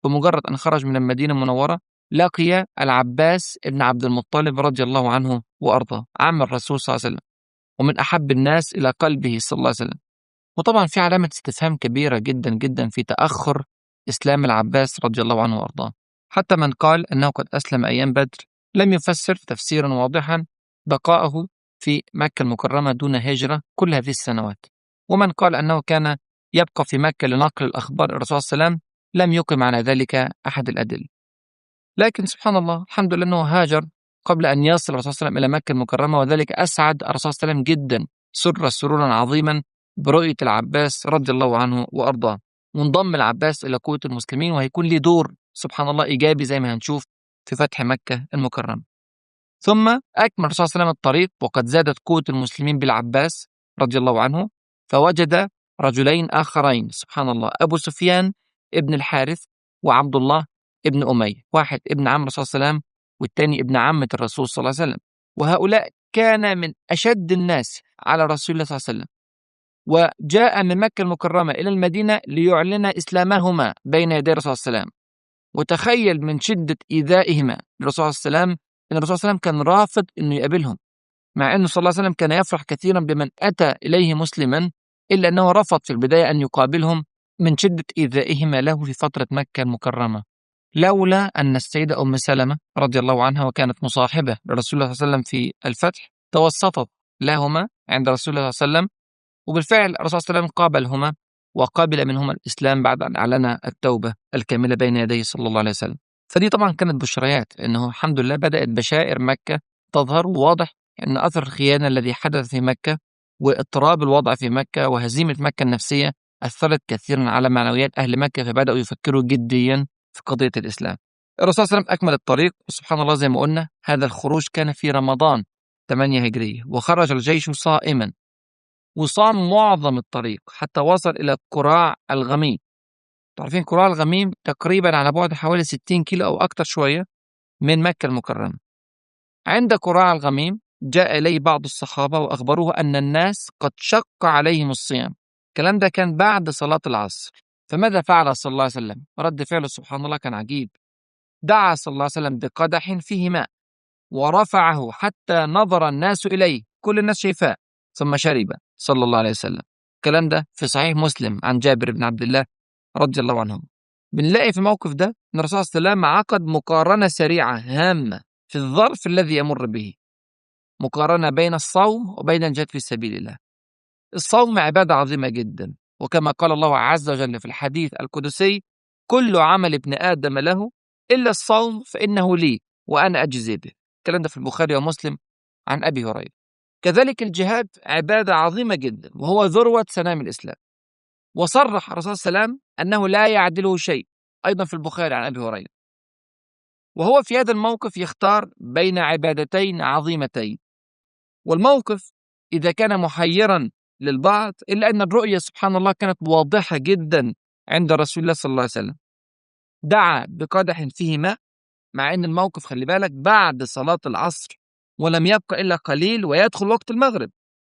بمجرد أن خرج من المدينة المنورة لقي العباس بن عبد المطلب رضي الله عنه وأرضاه، عم الرسول صلى الله عليه وسلم، ومن أحب الناس إلى قلبه صلى الله عليه وسلم. وطبعا في علامة استفهام كبيرة جدا جدا في تأخر إسلام العباس رضي الله عنه وأرضاه. حتى من قال أنه قد أسلم أيام بدر لم يفسر تفسيرا واضحا بقاءه في مكة المكرمة دون هجرة كل هذه السنوات. ومن قال أنه كان يبقى في مكة لنقل الأخبار الرسول صلى الله عليه وسلم لم يقم على ذلك أحد الأدلة. لكن سبحان الله، الحمد لله أنه هاجر قبل أن يصل الرسول صلى الله عليه وسلم إلى مكة المكرمة، وذلك أسعد الرسول صلى الله عليه وسلم جدا، سر سرورا عظيما برؤية العباس رضي الله عنه وأرضاه. وانضم العباس إلى قوة المسلمين، وهيكون له دور سبحان الله إيجابي زي ما هنشوف في فتح مكة المكرمة. ثم أكمل الرسول صلى الله عليه وسلم الطريق، وقد زادت قوة المسلمين بالعباس رضي الله عنه، فوجد رجلين آخرين سبحان الله، أبو سفيان ابن الحارث وعبد الله ابن أمية، واحد ابن عم الرسول صلى الله عليه وسلم والتاني ابن عمة الرسول صلى الله عليه وسلم. وهؤلاء كان من أشد الناس على رسول الله صلى الله عليه وسلم، وجاء من مكة المكرمة إلى المدينة ليعلن إسلامهما بين يدي الرسول صلى الله عليه وسلم. وتخيل من شدة إيذائهما للرسول صلى الله عليه وسلم أن الرسول صلى الله عليه وسلم كان رافض أنه يقابلهم، مع أنه صلى الله عليه وسلم كان يفرح كثيرا بمن أتى إليه مسلما، إلا أنه رفض في البداية أن يقابلهم من شدة إيذائهما له في فترة مكة المكرمة. لولا أن السيدة أم سلمة رضي الله عنها، وكانت مصاحبة لرسول الله صلى الله عليه وسلم في الفتح، توسطت لهما عند رسول الله صلى الله عليه وسلم، وبالفعل الرسول صلى الله عليه وسلم قابلهما وقابل منهما الإسلام بعد أن أعلن التوبة الكاملة بين يديه صلى الله عليه وسلم. فدي طبعا كانت بشريات، أنه الحمد لله بدأت بشائر مكة تظهر، واضح أن أثر الخيانة الذي حدث في مكة واضطراب الوضع في مكة وهزيمة مكة النفسية أثرت كثيرا على معنويات أهل مكة، فبدأوا يفكروا جديا في قضية الإسلام. الرسول صلى الله عليه وسلم أكمل الطريق، وسبحان الله زي ما قلنا هذا الخروج كان في رمضان 8 هجرية، وخرج الجيش صائما وصام معظم الطريق حتى وصل إلى قراع الغميم. تعرفين قراع الغميم تقريبا على بعد حوالي 60 كيلو أو أكثر شوية من مكة المكرمة. عند قراع الغميم جاء إليه بعض الصحابة وأخبروه أن الناس قد شق عليهم الصيام. الكلام ده كان بعد صلاة العصر. فماذا فعل صلى الله عليه وسلم؟ رد فعله سبحان الله كان عجيب. دعا صلى الله عليه وسلم بقدح فيه ماء ورفعه حتى نظر الناس إليه، كل الناس شايفاه، ثم شرب صلى الله عليه وسلم. الكلام ده في صحيح مسلم عن جابر بن عبد الله رضي الله عنهم. بنلاقي في الموقف ده أن الرسول صلى الله عليه وسلم عقد مقارنة سريعة هامة في الظرف الذي يمر به، مقارنة بين الصوم وبين الجهاد في سبيل الله. الصوم عبادة عظيمة جدا، وكما قال الله عز وجل في الحديث القدسي: كل عمل ابن آدم له إلا الصوم فإنه لي وأنا أجزي به. الكلام ده في البخاري ومسلم عن أبي هريرة. كذلك الجهاد عبادة عظيمة جدا، وهو ذروة سنام الإسلام، وصرح الرسول صلى الله عليه وسلم أنه لا يعدله شيء، أيضا في البخاري عن أبي هريرة. وهو في هذا الموقف يختار بين عبادتين عظيمتين، والموقف إذا كان محيرا للبعض إلا أن الرؤية سبحان الله كانت واضحة جدا عند رسول الله صلى الله عليه وسلم. دعا بقدح فيه ماء، مع أن الموقف خلي بالك بعد صلاة العصر ولم يبقى إلا قليل ويدخل وقت المغرب،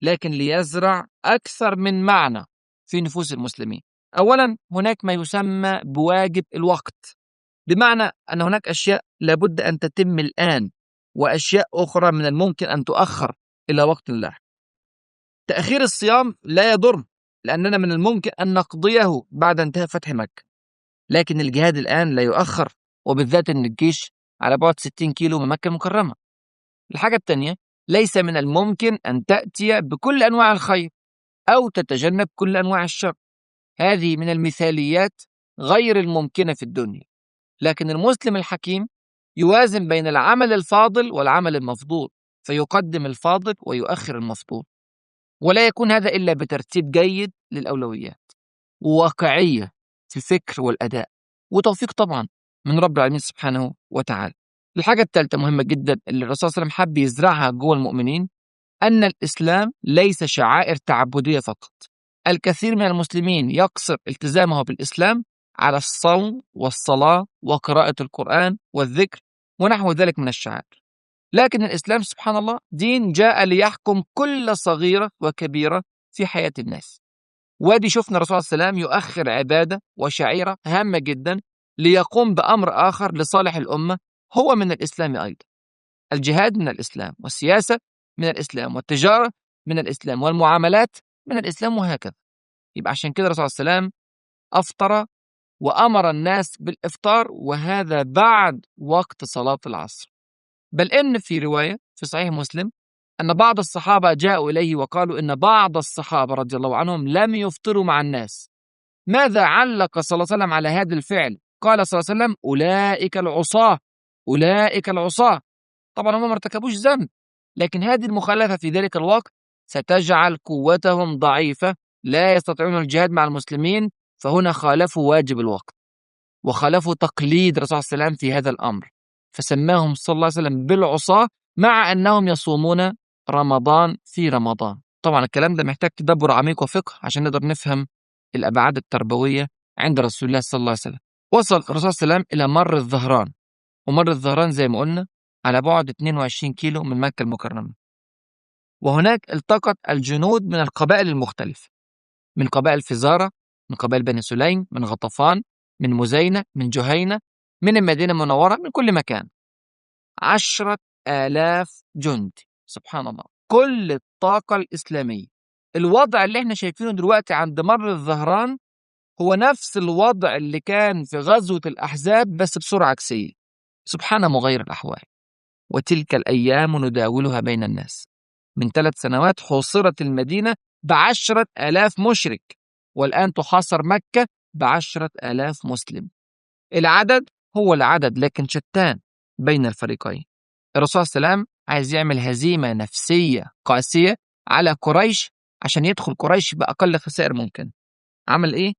لكن ليزرع أكثر من معنى في نفوس المسلمين. أولا هناك ما يسمى بواجب الوقت، بمعنى أن هناك أشياء لابد أن تتم الآن، وأشياء أخرى من الممكن أن تؤخر إلى وقت لاحق. تأخير الصيام لا يضر، لأننا من الممكن أن نقضيه بعد انتهاء فتح مكة، لكن الجهاد الآن لا يؤخر، وبالذات أن الجيش على بعد 60 كيلو من مكة المكرمة. الحاجة الثانية، ليس من الممكن أن تأتي بكل أنواع الخير أو تتجنب كل أنواع الشر. هذه من المثاليات غير الممكنة في الدنيا. لكن المسلم الحكيم يوازن بين العمل الفاضل والعمل المفضول، فيقدم الفاضل ويؤخر المفضول، ولا يكون هذا إلا بترتيب جيد للأولويات، وواقعية في الفكر والأداء، وتوفيق طبعا من رب العالمين سبحانه وتعالى. الحاجة الثالثة مهمة جدا اللي الرسول صلى الله عليه وسلم حب يزرعها جوه المؤمنين، أن الإسلام ليس شعائر تعبدية فقط. الكثير من المسلمين يقصر التزامه بالإسلام على الصوم والصلاة وقراءة القرآن والذكر ونحو ذلك من الشعائر، لكن الإسلام سبحان الله دين جاء ليحكم كل صغيرة وكبيرة في حياة الناس. وادي شفنا الرسول صلى الله عليه وسلم يؤخر عبادة وشعيرة هامة جدا ليقوم بأمر آخر لصالح الأمة هو من الإسلام أيضا. الجهاد من الإسلام، والسياسة من الإسلام، والتجارة من الإسلام، والمعاملات من الإسلام، وهكذا. يبقى عشان كده الرسول صلى الله عليه وسلم أفطر وأمر الناس بالإفطار، وهذا بعد وقت صلاة العصر. بل إن في رواية في صحيح مسلم أن بعض الصحابة جاءوا إليه وقالوا إن بعض الصحابة رضي الله عنهم لم يفطروا مع الناس. ماذا علق صلى الله عليه وسلم على هذا الفعل؟ قال صلى الله عليه وسلم: أولئك العصاة، أولئك العصاة. طبعا هم ما ارتكبوش ذنب، لكن هذه المخالفة في ذلك الوقت ستجعل قوتهم ضعيفة، لا يستطيعون الجهاد مع المسلمين، فهنا خالفوا واجب الوقت وخالفوا تقليد الرسول صلى الله عليه وسلم في هذا الأمر، فسماهم صلى الله عليه وسلم بالعصاة مع أنهم يصومون رمضان في رمضان. طبعا الكلام ده محتاج تدبر عميق وفقه عشان نقدر نفهم الأبعاد التربوية عند رسول الله صلى الله عليه وسلم. وصل الرسول صلى الله عليه وسلم إلى مر الظهران، ومر الظهران زي ما قلنا على بعد 22 كيلو من مكة المكرمة. وهناك التقت الجنود من القبائل المختلفة، من قبائل فزارة، من قبائل بني سليم، من غطفان، من مزينة، من جهينة، من المدينة المنورة، من كل مكان. 10,000 جندي، سبحان الله، كل الطاقة الإسلامية. الوضع اللي احنا شايفينه دلوقتي عند مر الظهران هو نفس الوضع اللي كان في غزوة الأحزاب بس بسرعة عكسية. سبحان مغير الأحوال. وتلك الأيام نداولها بين الناس. من 3 سنوات حوصرت المدينة ب10,000 مشرك، والآن تحاصر مكة ب10,000 مسلم. العدد هو العدد، لكن شتان بين الفريقين. الرسول صلى الله عليه وسلم عايز يعمل هزيمة نفسية قاسية على قريش عشان يدخل قريش بأقل خسائر ممكن. عمل إيه؟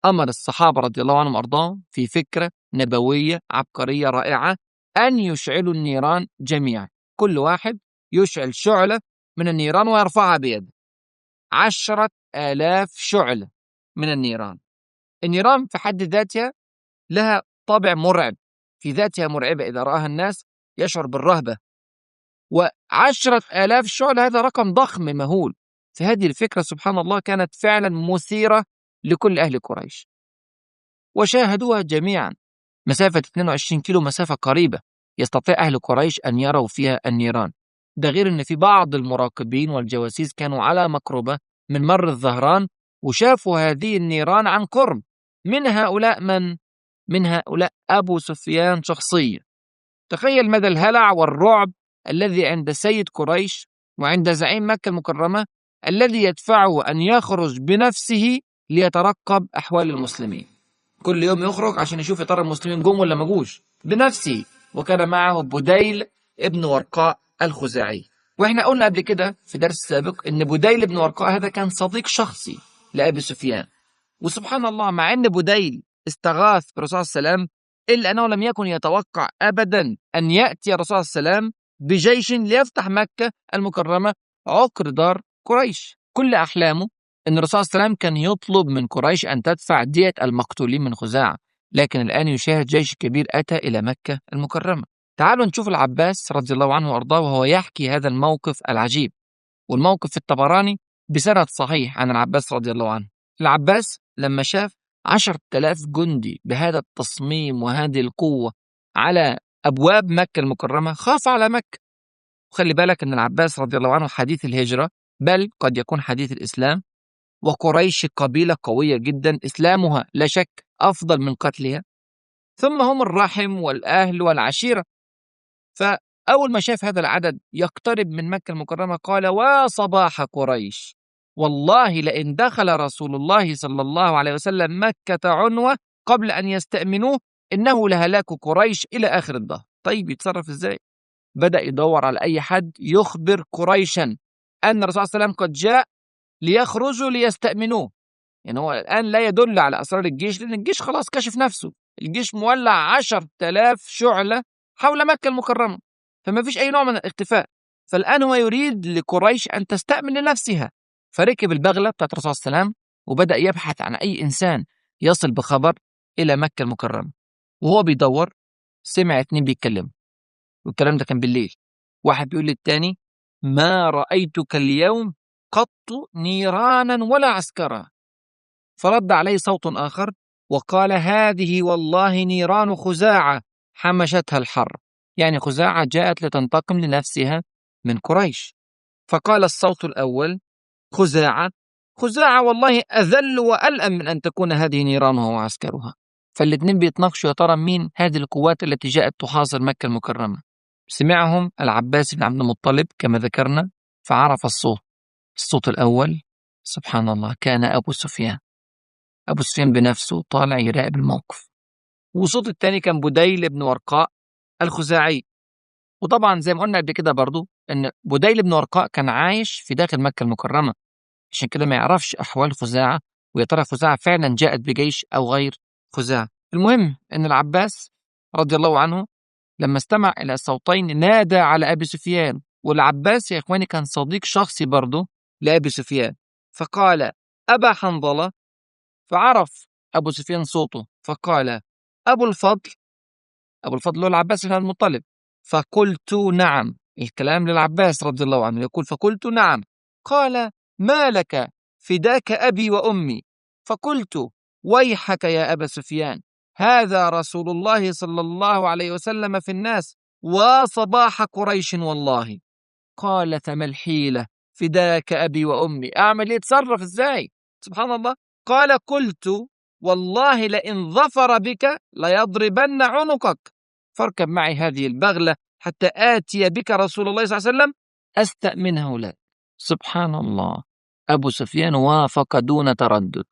أمر الصحابة رضي الله عنهم وأرضاهم في فكرة نبوية عبقرية رائعة أن يشعلوا النيران جميعا، كل واحد يشعل شعلة من النيران ويرفعها بيده. 10,000 شعلة من النيران. النيران في حد ذاتها لها طابع مرعب، في ذاتها مرعبة، إذا رآها الناس يشعر بالرهبة. و10,000 شعلة هذا رقم ضخم مهول. فهذه الفكرة سبحان الله كانت فعلا مثيرة لكل أهل قريش، وشاهدوها جميعا. مسافة 22 كيلو مسافة قريبة يستطيع أهل قريش أن يروا فيها النيران. ده غير أن في بعض المراقبين والجواسيس كانوا على مقربة من مر الظهران وشافوا هذه النيران عن قرب. من هؤلاء من؟ من هؤلاء أبو سفيان شخصيا. تخيل مدى الهلع والرعب الذي عند سيد قريش وعند زعيم مكة المكرمة الذي يدفعه أن يخرج بنفسه ليترقب أحوال المسلمين. كل يوم يخرج عشان يشوف يا ترى المسلمين جم ولا ما جوش بنفسه. وكان معه بديل ابن ورقاء الخزاعي. واحنا قلنا قبل كده في درس سابق ان بديل ابن ورقاء هذا كان صديق شخصي لأبي سفيان. وسبحان الله، مع ان بديل استغاث بالرسول صلى الله عليه وسلم إلا أنه لم يكن يتوقع أبدا أن يأتي الرسول صلى الله عليه وسلم بجيش ليفتح مكة المكرمة عقر دار قريش. كل أحلامه أن الرسول صلى الله عليه وسلم كان يطلب من قريش أن تدفع دية المقتولين من خزاعة، لكن الآن يشاهد جيش كبير أتى إلى مكة المكرمة. تعالوا نشوف العباس رضي الله عنه وأرضاه وهو يحكي هذا الموقف العجيب. والموقف في الطبراني بسند صحيح عن العباس رضي الله عنه. العباس لما شاف 10,000 جندي بهذا التصميم وهذه القوة على أبواب مكة المكرمة خاف على مكة. وخلي بالك أن العباس رضي الله عنه حديث الهجرة، بل قد يكون حديث الإسلام، وقريش قبيلة قوية جدا إسلامها لا شك أفضل من قتلها، ثم هم الرحم والأهل والعشيرة. فأول ما شاف هذا العدد يقترب من مكة المكرمة قال: وصباح قريش، والله لئن دخل رسول الله صلى الله عليه وسلم مكة عنوة قبل أن يستأمنوه إنه لهلاك قريش إلى آخر الدهر. طيب يتصرف إزاي؟ بدأ يدور على أي حد يخبر قريشا أن الرسول صلى الله عليه وسلم قد جاء ليخرجوا ليستأمنوه. يعني هو الآن لا يدل على أسرار الجيش، لأن الجيش خلاص كشف نفسه. الجيش مولع 10,000 شعلة حول مكة المكرمة، فما فيش أي نوع من الاختفاء. فالآن هو يريد لقريش أن تستأمن لنفسها. فركب البغلة بتاعت الرسول صلى الله عليه وسلم وبدأ يبحث عن أي إنسان يصل بخبر إلى مكة المكرمة. وهو بيدور سمع 2 بيتكلموا، والكلام ده كان بالليل. واحد بيقول للتاني: ما رأيتك اليوم قط نيرانا ولا عسكرا. فرد عليه صوت آخر: وقال: هذه والله نيران خزاعة حمشتها الحر، يعني خزاعة جاءت لتنتقم لنفسها من قريش. فقال الصوت الأول: خزاعة، خزاعة والله أذل وألأم من أن تكون هذه نيرانها وعسكرها. فالاثنين بيتناقشوا يا ترى مين هذه القوات التي جاءت تحاصر مكة المكرمة. سمعهم العباس بن عبد المطلب كما ذكرنا، فعرف الصوت الأول. سبحان الله، كان أبو سفيان. أبو سفيان بنفسه طالع يراقب الموقف. والصوت الثاني كان بديل بن ورقاء الخزاعي. وطبعا زي ما قلنا قبل كده برضو أن بديل بن ورقاء كان عايش في داخل مكة المكرمة، عشان كده ما يعرفش أحوال خزاعة، ويا ترى خزاعة فعلا جاءت بجيش أو غير خزاعة. المهم أن العباس رضي الله عنه لما استمع إلى الصوتين نادى على أبي سفيان. والعباس يا إخواني كان صديق شخصي برضه لأبي سفيان، فقال: أبا حنظلة. فعرف أبو سفيان صوته فقال: أبو الفضل. أبو الفضل هو العباس بن عبد المطلب. فقلت: نعم. الكلام للعباس رضي الله عنه، يقول: فقلت: نعم. قال: ما لك؟ فداك أبي وأمي. فقلت: ويحك يا أبا سفيان، هذا رسول الله صلى الله عليه وسلم في الناس وصباح قريش والله. قال: فما الحيلة؟ فداك أبي وأمي، أعمل إيه؟ اتصرف إزاي؟ سبحان الله. قال: قلت: والله لئن ظفر بك ليضربن عنقك، فاركب معي هذه البغلة حتى آتي بك رسول الله صلى الله عليه وسلم أستأمنه لك. سبحان الله، أبو سفيان وافق دون تردد.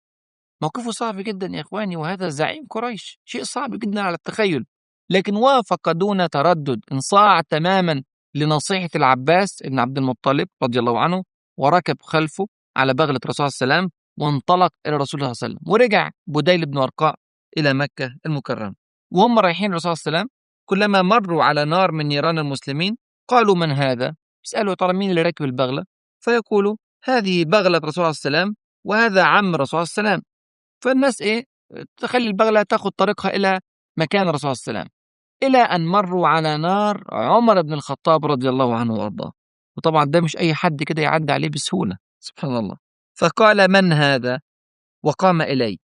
موقفه صعب جدا يا إخواني، وهذا زعيم قريش، شيء صعب جدا على التخيل، لكن وافق دون تردد، انصاع تماما لنصيحة العباس بن عبد المطلب رضي الله عنه، وركب خلفه على بغلة الرسول صلى الله عليه وسلم وانطلق إلى رسول الله صلى الله عليه وسلم. ورجع بديل بن ورقاء إلى مكة المكرمة. وهم رايحين الرسول صلى الله عليه وسلم كلما مروا على نار من نيران المسلمين قالوا: من هذا؟ يسألوا: ترى مين اللي راكب البغلة؟ فيقولوا: هذه بغلة رسول الله صلى الله عليه وسلم، وهذا عم الرسول صلى الله عليه وسلم. فالناس تخلي البغلة تاخد طريقها إلى مكان الرسول صلى الله عليه وسلم، إلى أن مروا على نار عمر بن الخطاب رضي الله عنه وأرضاه. وطبعا ده مش أي حد كده يعدي عليه بسهولة، سبحان الله. فقال: من هذا؟ وقام إلي.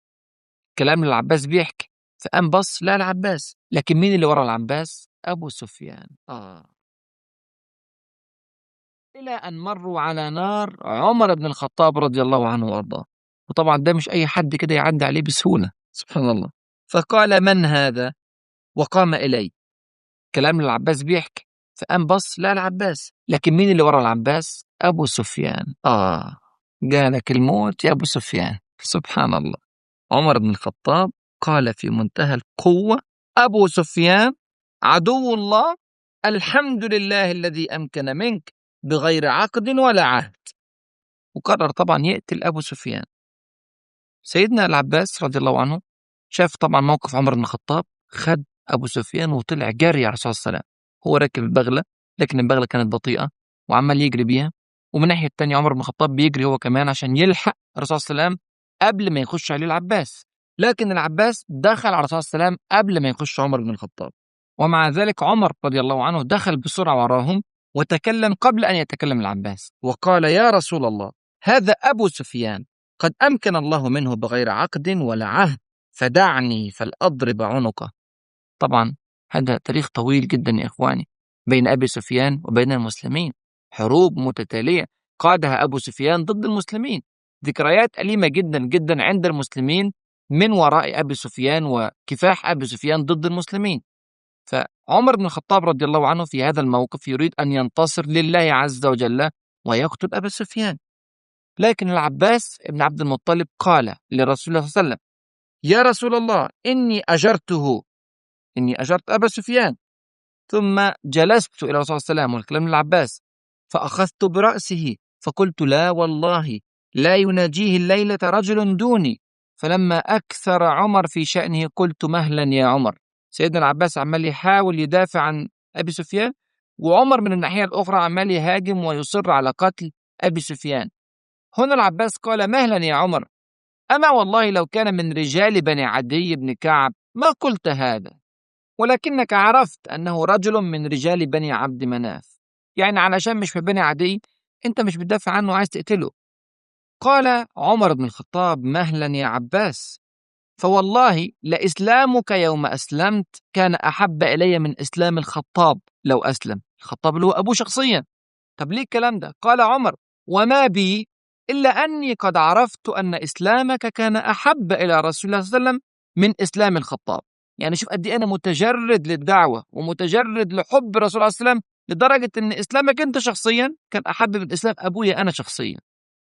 كلام العباس بيحكي، فقام بص لا العباس، لكن مين اللي ورا العباس؟ أبو سفيان. إلى أن مروا على نار عمر بن الخطاب رضي الله عنه وأرضاه. وطبعا ده مش أي حد كده يعدي عليه بسهولة، سبحان الله. فقال: من هذا؟ وقام إلي. كلام العباس بيحكي، فقام بص لا العباس، لكن مين اللي ورا العباس؟ أبو سفيان. جالك الموت يا أبو سفيان. سبحان الله. عمر بن الخطاب قال في منتهى القوة: أبو سفيان عدو الله، الحمد لله الذي أمكن منك بغير عقد ولا عهد. وقرر طبعا يقتل أبو سفيان. سيدنا العباس رضي الله عنه شاف طبعا موقف عمر بن الخطاب، خد أبو سفيان وطلع جري على الرسول صلى الله عليه وسلم. هو راكب البغلة، لكن البغلة كانت بطيئة وعمال يجري بيها، ومن ناحية التانية عمر بن الخطاب بيجري هو كمان عشان يلحق الرسول صلى الله عليه وسلم قبل ما يخش عليه العباس. لكن العباس دخل على الرسول صلى الله عليه وسلم قبل ما يخش عمر بن الخطاب، ومع ذلك عمر رضي الله عنه دخل بسرعة وراهم وتكلم قبل أن يتكلم العباس، وقال: يا رسول الله، هذا أبو سفيان قد أمكن الله منه بغير عقد ولا عهد، فدعني فلأضرب عنقه. طبعا هذا تاريخ طويل جدا يا إخواني بين أبي سفيان وبين المسلمين، حروب متتالية قادها أبو سفيان ضد المسلمين، ذكريات أليمة جدا جدا عند المسلمين من وراء أبي سفيان وكفاح أبي سفيان ضد المسلمين. فعمر بن الخطاب رضي الله عنه في هذا الموقف يريد أن ينتصر لله عز وجل ويقتل أبا سفيان. لكن العباس بن عبد المطلب قال لرسول الله صلى الله عليه وسلم: يا رسول الله، إني أجرت أبا سفيان. ثم جلست إلى رسول الله صلى الله عليه وسلم، والكلام للعباس، فأخذت برأسه فقلت: لا والله لا يناجيه الليلة رجل دوني. فلما أكثر عمر في شأنه قلت: مهلا يا عمر. سيدنا العباس عمال يحاول يدافع عن أبي سفيان، وعمر من الناحية الأخرى عمال يهاجم ويصر على قتل أبي سفيان. هنا العباس قال: مهلا يا عمر، أما والله لو كان من رجال بني عدي بن كعب ما قلت هذا، ولكنك عرفت أنه رجل من رجال بني عبد مناف، يعني علشان مش في بني عدي أنت مش بتدافع عنه وعايز تقتله. قال عمر بن الخطاب: مهلا يا عباس، فوالله لإسلامك يوم أسلمت كان أحب إلي من إسلام الخطاب لو أسلم. الخطاب اللي هو أبوه شخصيا. طب ليه الكلام ده؟ قال عمر: وما بي إلا أني قد عرفت أن إسلامك كان أحب إلى رسول الله صلى الله عليه وسلم من إسلام الخطاب. يعني شوف قد إيه أنا متجرد للدعوة ومتجرد لحب رسول الله صلى الله عليه وسلم، لدرجة أن إسلامك أنت شخصيا كان أحب من إسلام أبويا أنا شخصيا.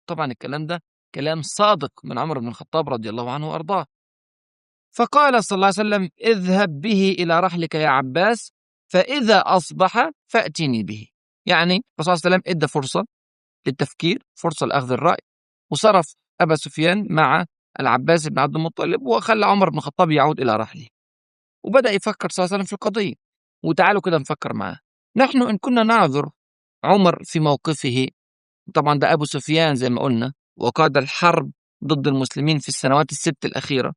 طبعا الكلام ده كلام صادق من عمر بن الخطاب رضي الله عنه وأرضاه. فقال صلى الله عليه وسلم: اذهب به إلى رحلك يا عباس، فإذا أصبح فأتني به. يعني الرسول صلى الله عليه وسلم إدى فرصة للتفكير، فرصة لأخذ الرأي، وصرف أبا سفيان مع العباس بن عبد المطلب، وخلى عمر بن الخطاب يعود إلى رحله، وبدأ يفكر صلى الله عليه وسلم في القضية. وتعالوا كده نفكر معاه. نحن إن كنا نعذر عمر في موقفه، طبعا ده أبو سفيان زي ما قلنا، وقاد الحرب ضد المسلمين في السنوات الست الأخيرة،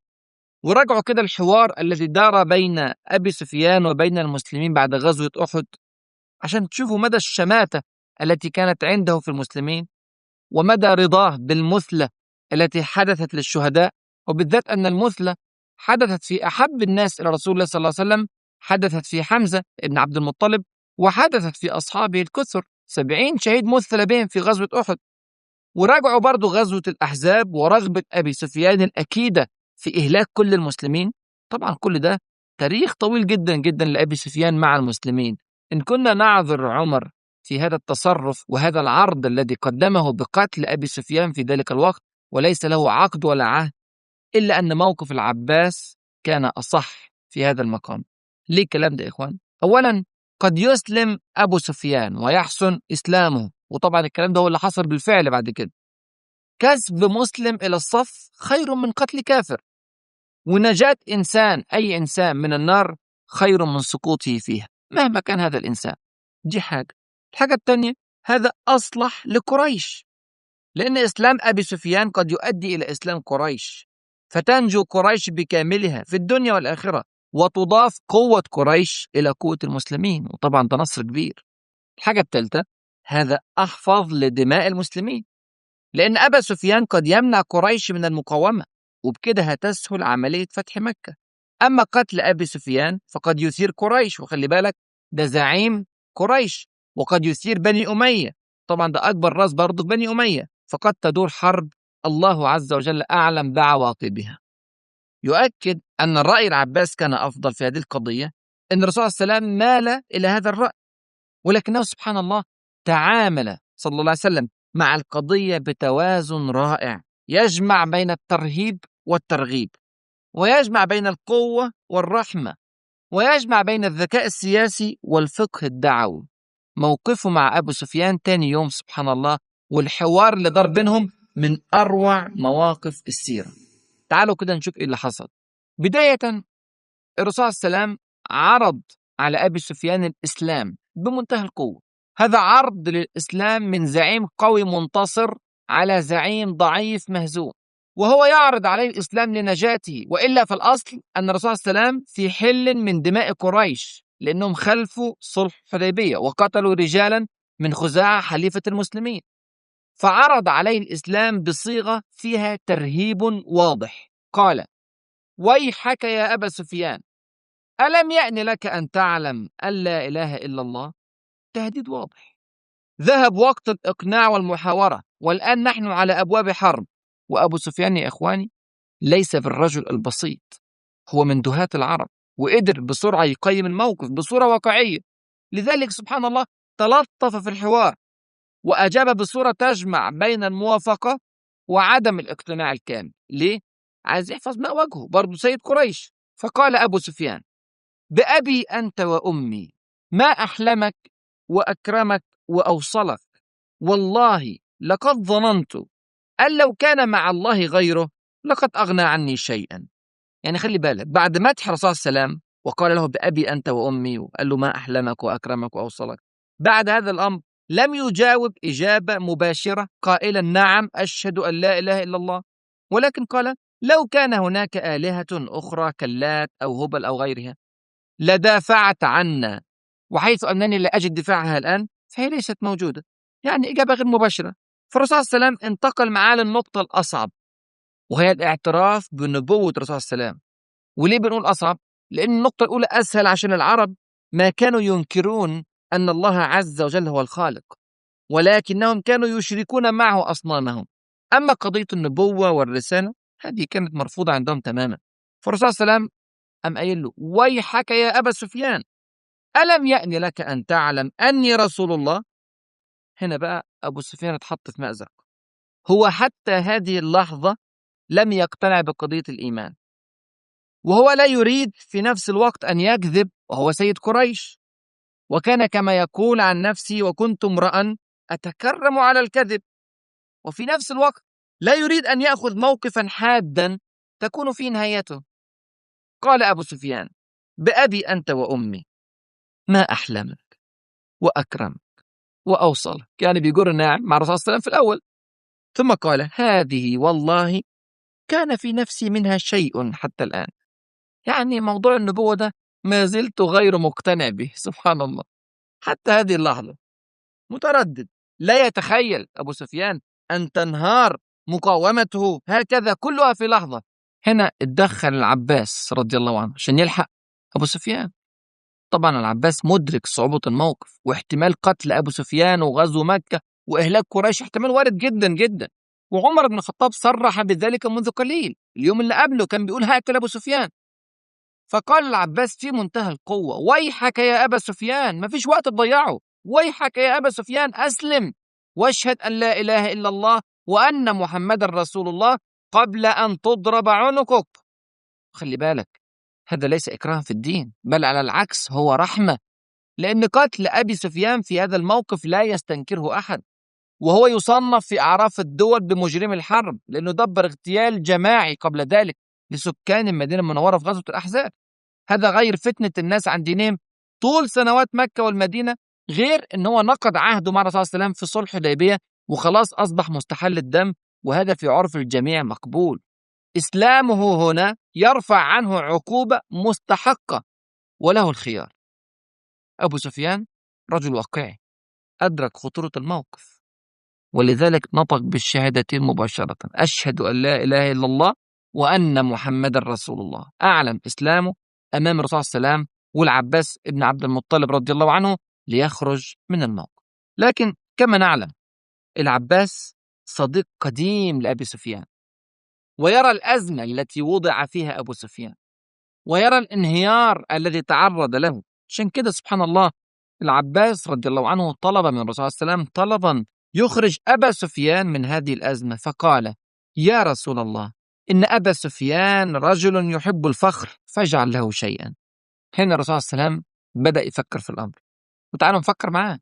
وراجعوا كده الحوار الذي دار بين أبي سفيان وبين المسلمين بعد غزوة أحد، عشان تشوفوا مدى الشماتة التي كانت عنده في المسلمين، ومدى رضاه بالمثلة التي حدثت للشهداء، وبالذات أن المثلة حدثت في أحب الناس إلى رسول الله صلى الله عليه وسلم، حدثت في حمزة بن عبد المطلب، وحدثت في أصحابه الكثر 70 شهيد مثل بهم في غزوة أحد. وراجعوا برضو غزوة الأحزاب ورغبة أبي سفيان الأكيدة في إهلاك كل المسلمين. طبعا كل ده تاريخ طويل جدا جدا لأبي سفيان مع المسلمين. إن كنا نعذر عمر في هذا التصرف وهذا العرض الذي قدمه بقتل أبي سفيان في ذلك الوقت وليس له عقد ولا عهد، إلا أن موقف العباس كان أصح في هذا المقام. ليه الكلام ده يا إخوان؟ أولا، قد يسلم أبو سفيان ويحسن إسلامه، وطبعا الكلام ده هو اللي حصل بالفعل بعد كده. كسب مسلم إلى الصف خير من قتل كافر، ونجاة إنسان، أي إنسان، من النار خير من سقوطه فيها مهما كان هذا الإنسان. دي حاجة. الحاجة الثانية، هذا أصلح لقريش، لأن إسلام أبي سفيان قد يؤدي إلى إسلام قريش، فتنجو قريش بكاملها في الدنيا والآخرة، وتضاف قوة قريش إلى قوة المسلمين، وطبعا ده نصر كبير. الحاجة الثالثة، هذا أحفظ لدماء المسلمين، لأن أبا سفيان قد يمنع قريش من المقاومة، وبكده هتسهل عملية فتح مكة. أما قتل أبي سفيان فقد يثير قريش، وخلي بالك ده زعيم قريش، وقد يثير بني أمية، طبعا ده أكبر رأس برضه بني أمية، فقد تدور حرب الله عز وجل أعلم بعواقبها. يؤكد أن الرأي العباس كان أفضل في هذه القضية، أن الرسول صلى الله عليه وسلم مال إلى هذا الرأي، ولكنه سبحان الله تعامل صلى الله عليه وسلم مع القضية بتوازن رائع، يجمع بين الترهيب والترغيب، ويجمع بين القوة والرحمة، ويجمع بين الذكاء السياسي والفقه الدعوي. موقفه مع أبو سفيان تاني يوم سبحان الله، والحوار اللي دار بينهم من أروع مواقف السيرة. تعالوا كده نشوف إيه اللي حصل. بداية، الرسول صلى الله عليه وسلم عرض على أبي سفيان الإسلام بمنتهى القوة. هذا عرض للإسلام من زعيم قوي منتصر على زعيم ضعيف مهزوم، وهو يعرض عليه الإسلام لنجاته، وإلا في الأصل أن الرسول صلى الله عليه وسلم في حل من دماء قريش، لأنهم خلفوا صلح حديبية وقتلوا رجالا من خزاعة حليفة المسلمين. فعرض عليه الإسلام بصيغة فيها ترهيب واضح. قال: ويحك يا أبا سفيان، ألم يأن لك أن تعلم أن لا إله إلا الله؟ تهديد واضح. ذهب وقت الإقناع والمحاورة، والآن نحن على أبواب حرب. وأبو سفيان يا إخواني ليس بالرجل البسيط، هو من دهاة العرب، وقدر بسرعة يقيم الموقف بصورة واقعية. لذلك سبحان الله تلطف في الحوار، وأجاب بصورة تجمع بين الموافقة وعدم الاقتناع الكامل. ليه؟ عايز يحفظ ماء وجهه، برضه سيد قريش. فقال أبو سفيان: بأبي أنت وأمي ما أحلمك وأكرمك وأوصلك، والله لقد ظننت أن لو كان مع الله غيره لقد أغنى عني شيئا. يعني خلي بالك، بعد مدح الرسول صلى الله عليه وسلم وقال له بأبي أنت وأمي، وقال له ما أحلمك وأكرمك وأوصلك، بعد هذا الأمر لم يجاوب إجابة مباشرة قائلا نعم أشهد أن لا إله إلا الله، ولكن قال لو كان هناك آلهة أخرى كاللات أو هبل أو غيرها لدافعت عنا، وحيث أنني لا أجد دفاعها الآن فهي ليست موجودة. يعني إجابة غير مباشرة. فالرسول صلى الله عليه وسلم انتقل معاه للنقطة الأصعب، وهي الاعتراف بنبوة الرسول صلى الله عليه وسلم. وليه بنقول أصعب؟ لأن النقطة الأولى أسهل، عشان العرب ما كانوا ينكرون أن الله عز وجل هو الخالق، ولكنهم كانوا يشركون معه أصنامهم. أما قضية النبوة والرسالة هذه كانت مرفوضة عندهم تماما. فالرسول صلى الله عليه وسلم أم قايل له: ويحك يا أبا سفيان، ألم يأن لك أن تعلم أني رسول الله؟ هنا بقى أبو سفيان اتحط في مأزق. هو حتى هذه اللحظة لم يقتنع بقضية الإيمان، وهو لا يريد في نفس الوقت أن يكذب، وهو سيد قريش، وكان كما يقول عن نفسه: وكنت امرأ أتكرم على الكذب. وفي نفس الوقت لا يريد أن يأخذ موقفا حادا تكون فيه نهايته. قال أبو سفيان: بأبي أنت وأمي ما أحلمك وأكرمك وأوصلك، يعني بيجر الناعم مع الرسول صلى الله عليه وسلم في الأول. ثم قال: هذه والله كان في نفسي منها شيء حتى الآن. يعني موضوع النبوة ده ما زلت غير مقتنع به، سبحان الله، حتى هذه اللحظة متردد. لا يتخيل أبو سفيان أن تنهار مقاومته هكذا كلها في لحظة. هنا اتدخل العباس رضي الله عنه عشان يلحق أبو سفيان. طبعا العباس مدرك صعوبة الموقف، واحتمال قتل أبو سفيان وغزو مكة وإهلاك قريش احتمال وارد جدا جدا. وعمر بن الخطاب صرح بذلك منذ قليل، اليوم اللي قبله كان بيقول هقتل أبو سفيان. فقال العباس في منتهى القوة: ويحك يا أبا سفيان، مفيش وقت تضيعه، ويحك يا أبا سفيان، أسلم واشهد أن لا إله إلا الله وأن محمد رسول الله قبل أن تضرب عنقك. خلي بالك، هذا ليس إكراه في الدين، بل على العكس هو رحمة، لأن قتل أبي سفيان في هذا الموقف لا يستنكره أحد، وهو يصنف في أعراف الدول بمجرم الحرب، لأنه دبر اغتيال جماعي قبل ذلك لسكان المدينة المنورة في غزوة الأحزاب. هذا غير فتنة الناس عن دينهم طول سنوات مكة والمدينة، غير أن هو نقض عهده مع الرسول صلى الله عليه وسلم في صلح الحديبية وخلاص أصبح مستحل الدم، وهذا في عرف الجميع مقبول. إسلامه هنا يرفع عنه عقوبة مستحقة وله الخيار. أبو سفيان رجل واقعي أدرك خطورة الموقف، ولذلك نطق بالشهادتين مباشرة: أشهد أن لا إله إلا الله وأن محمد رسول الله. أعلم إسلامه أمام الرسول صلى الله عليه وسلم والعباس ابن عبد المطلب رضي الله عنه ليخرج من الموقف. لكن كما نعلم العباس صديق قديم لأبي سفيان، ويرى الأزمة التي وضع فيها أبو سفيان، ويرى الانهيار الذي تعرض له. عشان كده سبحان الله العباس رضي الله عنه طلب من الرسول صلى الله عليه وسلم طلبا يخرج أبا سفيان من هذه الأزمة، فقال: يا رسول الله، إن أبا سفيان رجل يحب الفخر فاجعل له شيئا. هنا الرسول صلى الله عليه وسلم بدأ يفكر في الأمر، وتعالوا نفكر معاه.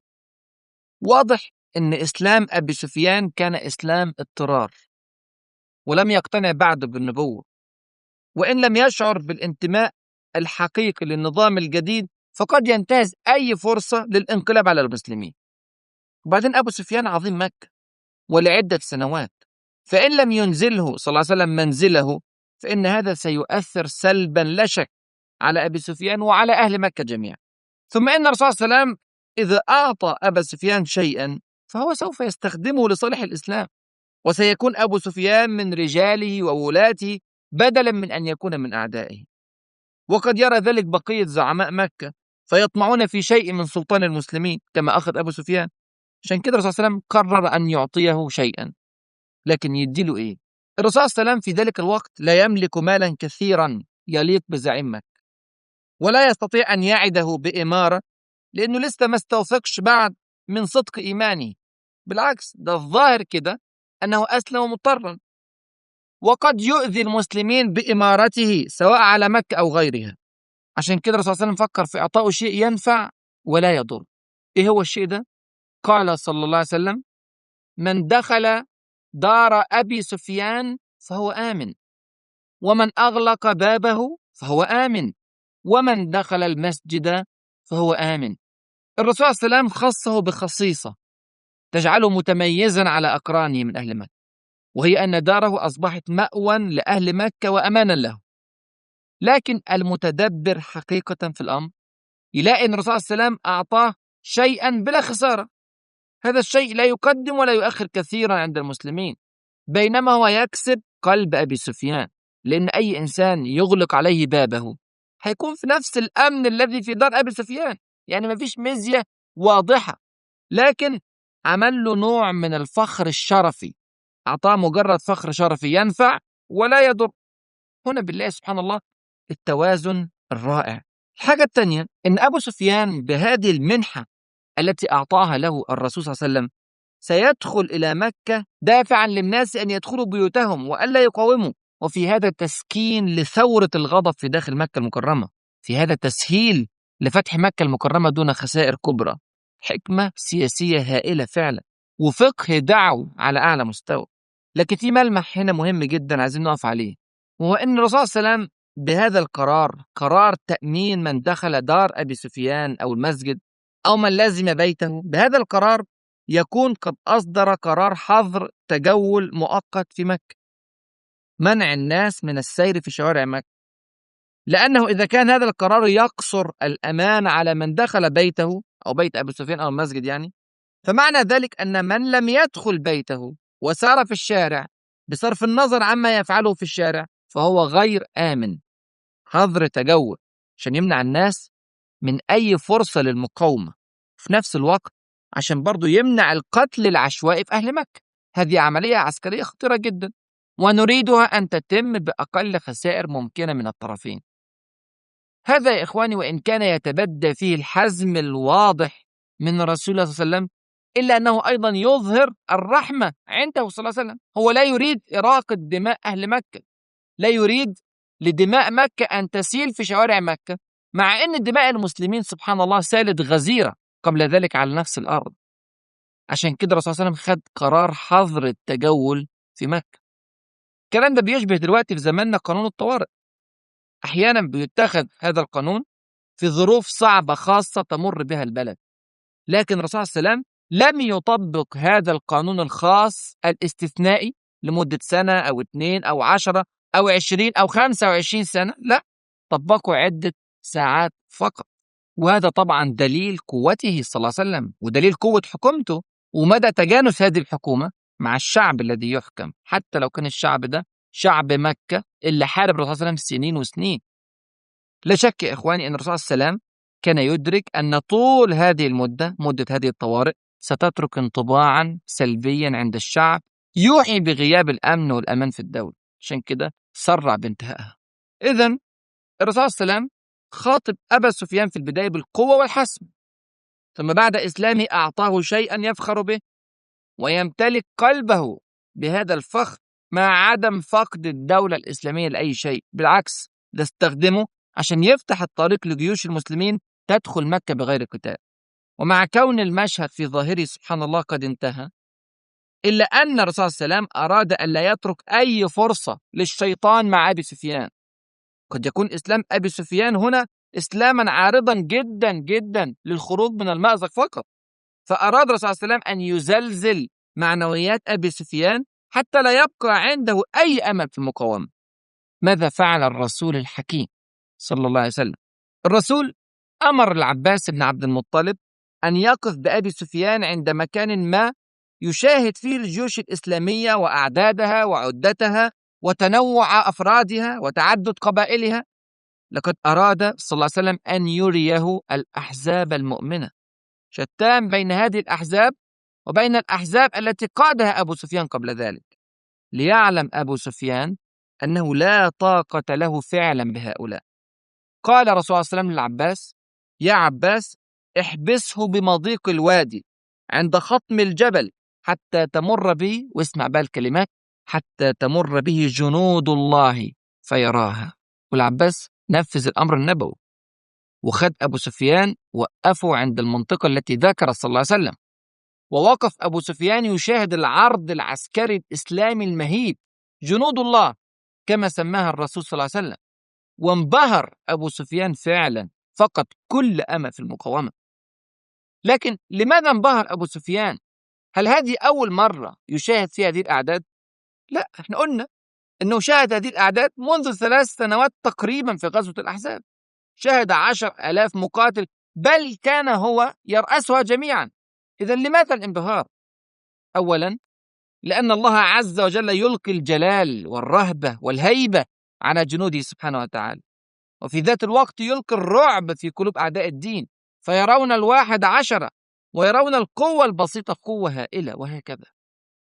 واضح أن إسلام أبي سفيان كان إسلام اضطرار، ولم يقتنع بعد بالنبوة، وإن لم يشعر بالانتماء الحقيقي للنظام الجديد فقد ينتهز أي فرصة للانقلاب على المسلمين. وبعدين أبو سفيان عظيم مكة ولعدة سنوات، فإن لم ينزله صلى الله عليه وسلم منزله فإن هذا سيؤثر سلبا لا شك على أبي سفيان وعلى أهل مكة جميعا. ثم إن الرسول صلى الله عليه وسلم إذا أعطى أبا سفيان شيئا فهو سوف يستخدمه لصالح الإسلام، وسيكون أبو سفيان من رجاله وولاته بدلا من أن يكون من أعدائه. وقد يرى ذلك بقية زعماء مكة فيطمعون في شيء من سلطان المسلمين كما أخذ أبو سفيان. عشان كده الرسول صلى الله عليه وسلم قرر أن يعطيه شيئا، لكن يديله إيه؟ الرسول صلى الله عليه وسلم في ذلك الوقت لا يملك مالا كثيرا يليق بزعيم مكة، ولا يستطيع أن يعده بإمارة لأنه لسه ما استوثقش بعد من صدق إيمانه. بالعكس، ده الظاهر كده أنه أسلم مضطرا، وقد يؤذي المسلمين بإمارته سواء على مكة أو غيرها. عشان كده الرسول صلى الله عليه وسلم فكر في إعطائه شيء ينفع ولا يضر. إيه هو الشيء ده؟ قال صلى الله عليه وسلم: من دخل دار أبي سفيان فهو آمن، ومن أغلق بابه فهو آمن، ومن دخل المسجد فهو آمن. الرسول صلى الله عليه وسلم خصه بخصيصة تجعله متميزا على أقرانه من أهل مكة، وهي أن داره أصبحت مأوى لأهل مكة وأمانا له. لكن المتدبر حقيقة في الأمر يلاقي أن الرسول صلى الله عليه وسلم أعطاه شيئا بلا خسارة. هذا الشيء لا يقدم ولا يؤخر كثيرا عند المسلمين، بينما هو يكسب قلب أبي سفيان، لأن أي إنسان يغلق عليه بابه هيكون في نفس الأمن الذي في دار أبي سفيان، يعني مفيش مزية واضحة، لكن عمل له نوع من الفخر الشرفي، أعطاه مجرد فخر شرفي ينفع ولا يضر. هنا بالله سبحان الله التوازن الرائع. الحاجة الثانية إن أبو سفيان بهذه المنحة التي أعطاها له الرسول صلى الله عليه وسلم سيدخل إلى مكة دافعا للناس أن يدخلوا بيوتهم وألا يقاوموا، وفي هذا تسكين لثورة الغضب في داخل مكة المكرمة، في هذا تسهيل لفتح مكة المكرمة دون خسائر كبرى. حكمة سياسية هائلة فعلا، وفقه دعوي على أعلى مستوى. لكن في ملمح هنا مهم جدا عايزين نقف عليه، وهو أن الرسول صلى الله عليه وسلم بهذا القرار، قرار تأمين من دخل دار أبي سفيان أو المسجد أو من لازم بيته، بهذا القرار يكون قد أصدر قرار حظر تجول مؤقت في مكة، منع الناس من السير في شوارع مكة، لأنه إذا كان هذا القرار يقصر الأمان على من دخل بيته أو بيت أبي سفيان أو المسجد يعني، فمعنى ذلك أن من لم يدخل بيته وسار في الشارع بصرف النظر عما يفعله في الشارع فهو غير آمن. حظر تجول عشان يمنع الناس من أي فرصة للمقاومة، في نفس الوقت عشان برضو يمنع القتل العشوائي في أهل مكة. هذه عملية عسكرية خطيرة جدا، ونريدها أن تتم بأقل خسائر ممكنة من الطرفين. هذا يا إخواني وإن كان يتبدى فيه الحزم الواضح من رسول الله صلى الله عليه وسلم، إلا أنه أيضا يظهر الرحمة عنده صلى الله عليه وسلم. هو لا يريد إراقة دماء أهل مكة، لا يريد لدماء مكة أن تسيل في شوارع مكة، مع أن دماء المسلمين سبحان الله سالت غزيرة قبل ذلك على نفس الأرض. عشان كده الرسول صلى الله عليه وسلم خد قرار حظر التجول في مكة. الكلام ده بيشبه دلوقتي في زماننا قانون الطوارئ. أحيانا بيتخذ هذا القانون في ظروف صعبة خاصة تمر بها البلد، لكن الرسول صلى الله عليه وسلم لم يطبق هذا القانون الخاص الاستثنائي لمدة سنة أو 2 أو 10 أو 20 أو 25 سنة، لا، طبقه عدة ساعات فقط. وهذا طبعا دليل قوته صلى الله عليه وسلم، ودليل قوة حكومته، ومدى تجانس هذه الحكومة مع الشعب الذي يحكم، حتى لو كان الشعب ده شعب مكة اللي حارب الرسول صلى الله عليه وسلم سنين وسنين. لا شك يا إخواني أن الرسول صلى الله عليه وسلم كان يدرك أن طول هذه المدة، مدة هذه الطوارئ، ستترك انطباعا سلبيا عند الشعب يوحي بغياب الأمن والأمان في الدولة، عشان كده سرع بانتهائها. إذن الرسول صلى الله عليه وسلم خاطب أبا سفيان في البداية بالقوة والحسم، ثم بعد إسلامه أعطاه شيئا يفخر به ويمتلك قلبه بهذا الفخر، مع عدم فقد الدولة الإسلامية لأي شيء، بالعكس ده استخدمه عشان يفتح الطريق لجيوش المسلمين تدخل مكة بغير قتال. ومع كون المشهد في ظاهره سبحان الله قد انتهى، إلا أن الرسول صلى الله عليه وسلم أراد أن لا يترك أي فرصة للشيطان مع أبي سفيان. قد يكون إسلام أبي سفيان هنا إسلاما عارضا جدا جدا للخروج من المأزق فقط، فأراد الرسول صلى الله عليه وسلم أن يزلزل معنويات أبي سفيان حتى لا يبقى عنده أي أمل في المقاومة. ماذا فعل الرسول الحكيم صلى الله عليه وسلم؟ الرسول أمر العباس بن عبد المطلب أن يقف بأبي سفيان عند مكان ما يشاهد فيه الجيوش الإسلامية وأعدادها وعدتها وتنوع أفرادها وتعدد قبائلها. لقد أراد صلى الله عليه وسلم أن يريه الأحزاب المؤمنة، شتان بين هذه الأحزاب وبين الأحزاب التي قادها أبو سفيان قبل ذلك، ليعلم أبو سفيان أنه لا طاقة له فعلا بهؤلاء. قال رسول الله صلى الله عليه وسلم للعباس: يا عباس، احبسه بمضيق الوادي عند خطم الجبل حتى تمر به، واسمع بقى الكلمات، حتى تمر به جنود الله فيراها. والعباس نفذ الأمر النبوي، وخد أبو سفيان وقفوا عند المنطقة التي ذكر صلى الله عليه وسلم، ووقف أبو سفيان يشاهد العرض العسكري الإسلامي المهيب، جنود الله كما سماها الرسول صلى الله عليه وسلم. وانبهر أبو سفيان فعلا، فقد كل أمل في المقاومة. لكن لماذا انبهر أبو سفيان؟ هل هذه أول مرة يشاهد فيها هذه الأعداد؟ لا، احنا قلنا أنه شاهد هذه الأعداد منذ 3 سنوات تقريبا في غزوة الأحزاب، شاهد 10,000 مقاتل، بل كان هو يرأسها جميعا. إذن لماذا الانبهار؟ أولا لأن الله عز وجل يلقي الجلال والرهبة والهيبة على جنوده سبحانه وتعالى، وفي ذات الوقت يلقي الرعب في قلوب أعداء الدين، فيرون 11 ويرون القوة البسيطة قوة هائلة، وهكذا.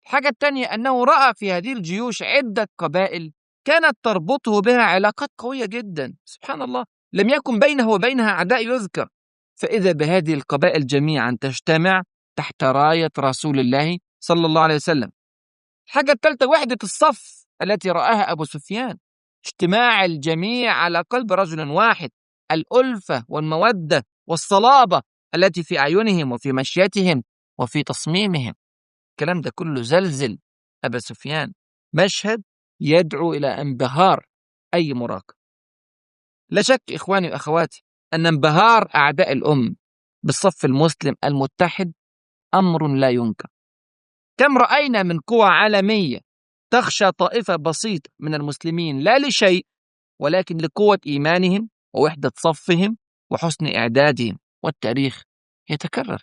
الحاجة الثانية أنه رأى في هذه الجيوش عدة قبائل كانت تربطه بها علاقات قوية جدا، سبحان الله، لم يكن بينه وبينها أعداء يذكر، فإذا بهذه القبائل جميعا تجتمع تحت راية رسول الله صلى الله عليه وسلم. الحاجة الثالثة وحدة الصف التي رآها أبو سفيان، اجتماع الجميع على قلب رجل واحد، الألفة والمودة والصلابة التي في أعينهم وفي مشيتهم وفي تصميمهم. الكلام ده كله زلزل أبا سفيان، مشهد يدعو إلى انبهار أي مراقب. لا شك إخواني وأخواتي أن انبهار أعداء الأم بالصف المسلم المتحد أمر لا ينكر. كم رأينا من قوى عالمية تخشى طائفة بسيطة من المسلمين لا لشيء، ولكن لقوة إيمانهم ووحدة صفهم وحسن إعدادهم، والتاريخ يتكرر.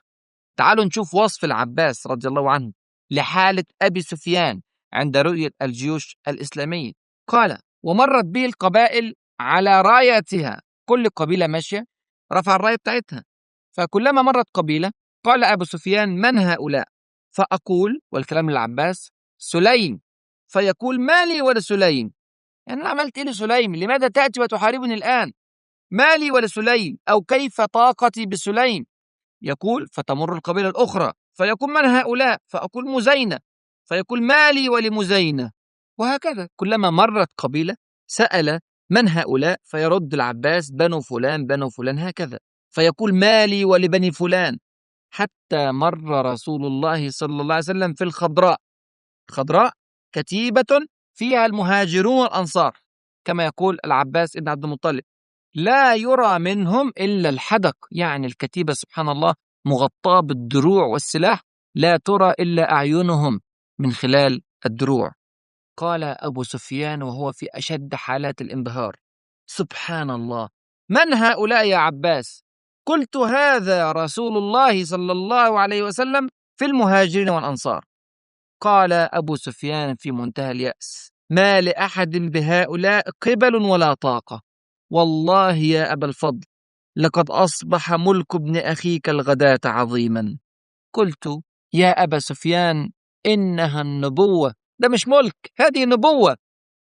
تعالوا نشوف وصف العباس رضي الله عنه لحالة أبي سفيان عند رؤية الجيوش الإسلامية. قال: ومرت به القبائل على رايتها، كل قبيلة ماشية رفع الراية بتاعتها، فكلما مرت قبيلة قال أبو سفيان: من هؤلاء؟ فأقول، والكلام للعباس: سليم. فيقول: ما لي ولسليم؟ يعني أنا عملت إيه لسليم؟ لماذا تأتي وتحاربني الآن؟ ما لي ولسليم؟ أو كيف طاقتي بسليم؟ يقول: فتمر القبيلة الأخرى فيقول: من هؤلاء؟ فأقول: مزينة. فيقول: ما لي ولمزينة؟ وهكذا كلما مرت قبيلة سأل: من هؤلاء؟ فيرد العباس: بنو فلان بنو فلان، هكذا. فيقول: ما لي ولبني فلان، حتى مر رسول الله صلى الله عليه وسلم في الخضراء. الخضراء كتيبة فيها المهاجرون والأنصار، كما يقول العباس بن عبد المطلب: لا يرى منهم إلا الحدق، يعني الكتيبة سبحان الله مغطاة بالدروع والسلاح، لا ترى إلا أعينهم من خلال الدروع. قال أبو سفيان وهو في أشد حالات الانبهار: سبحان الله، من هؤلاء يا عباس؟ قلت: هذا رسول الله صلى الله عليه وسلم في المهاجرين والأنصار. قال أبو سفيان في منتهى اليأس: ما لأحد بهؤلاء قبل ولا طاقة، والله يا أبا الفضل لقد أصبح ملك ابن أخيك الغداة عظيما. قلت: يا أبا سفيان إنها النبوة، ده مش ملك، هذه نبوة.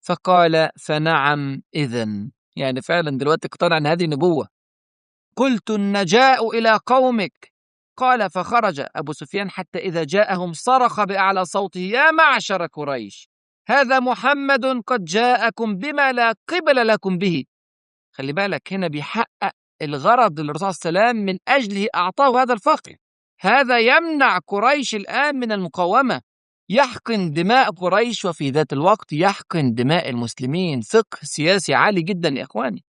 فقال: فنعم إذن، يعني فعلا دلوقتي اقتنع أن هذه نبوة. قلت: النجاء إلى قومك. قال: فخرج أبو سفيان حتى إذا جاءهم صرخ بأعلى صوته: يا معشر قريش، هذا محمد قد جاءكم بما لا قبل لكم به. خلي بالك هنا بيحقق الغرض اللي الرسول صلى الله عليه وسلم من أجله أعطاه هذا الفخر. هذا يمنع قريش الآن من المقاومة، يحقن دماء قريش وفي ذات الوقت يحقن دماء المسلمين. فقه سياسي عالي جدا يا إخواني.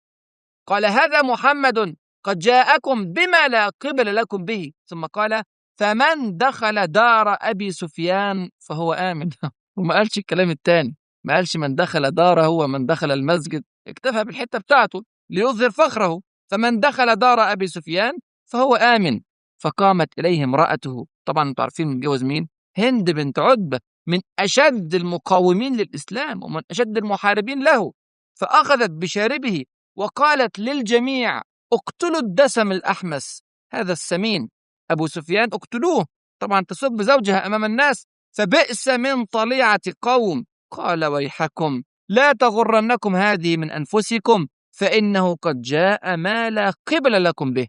قال: هذا محمد قد جاءكم بما لا قبل لكم به. ثم قال: فمن دخل دار أبي سفيان فهو آمن. وما قالش الكلام التاني، ما قالش من دخل داره ومن دخل المسجد، اكتفى بالحتة بتاعته ليظهر فخره. فمن دخل دار أبي سفيان فهو آمن. فقامت إليه امرأته، طبعا انتوا عارفين متجوز مين؟ هند بنت عتبة، من أشد المقاومين للإسلام ومن أشد المحاربين له. فأخذت بشاربه وقالت للجميع: اقتلوا الدسم الأحمس، هذا السمين أبو سفيان، اقتلوه. طبعا تسب زوجها أمام الناس: فبئس من طليعة قوم. قال: ويحكم، لا تغرنكم هذه من أنفسكم، فإنه قد جاء ما لا قبل لكم به.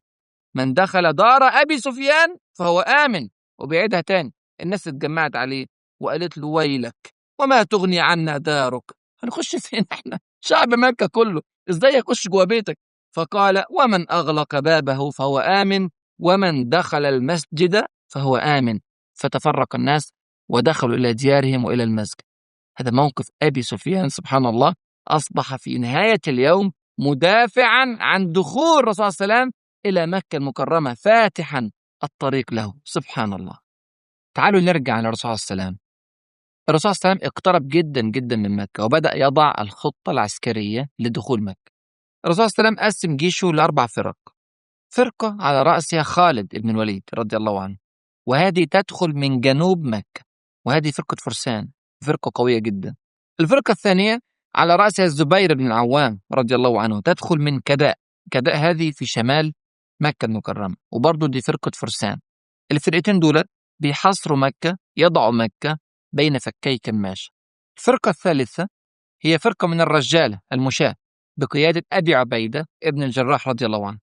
من دخل دار أبي سفيان فهو آمن. وبيعيدها تاني، الناس اتجمعت عليه وقالت له: ويلك، وما تغني عنا دارك، هنخش فين احنا؟ شعب مكة كله ازاي يخش جوا بيتك؟ فقال: ومن أغلق بابه فهو آمن، ومن دخل المسجد فهو آمن. فتفرق الناس ودخلوا إلى ديارهم وإلى المسجد. هذا موقف أبي سفيان سبحان الله، أصبح في نهاية اليوم مدافعا عن دخول الرسول صلى الله عليه وسلم إلى مكة المكرمة، فاتحا الطريق له، سبحان الله. تعالوا نرجع للرسول صلى الله عليه وسلم. الرسول صلى الله عليه وسلم اقترب جدا جدا من مكة وبدأ يضع الخطة العسكرية لدخول مكة. الرسول صلى الله عليه وسلم قسم جيشه ل4 فرق. فرقة على رأسها خالد بن الوليد رضي الله عنه، وهذه تدخل من جنوب مكة، وهذه فرقة فرسان، فرقة قوية جدا. الفرقة الثانية على رأسها الزبير بن العوام رضي الله عنه، تدخل من كداء. كداء هذه في شمال مكة المكرمة، وبرضه دي فرقة فرسان. الفرقتين دول بيحاصروا مكة، يضعوا مكة بين فكي كماشة. الفرقة الثالثة هي فرقة من الرجالة المشاة بقيادة أبي عبيدة ابن الجراح رضي الله عنه.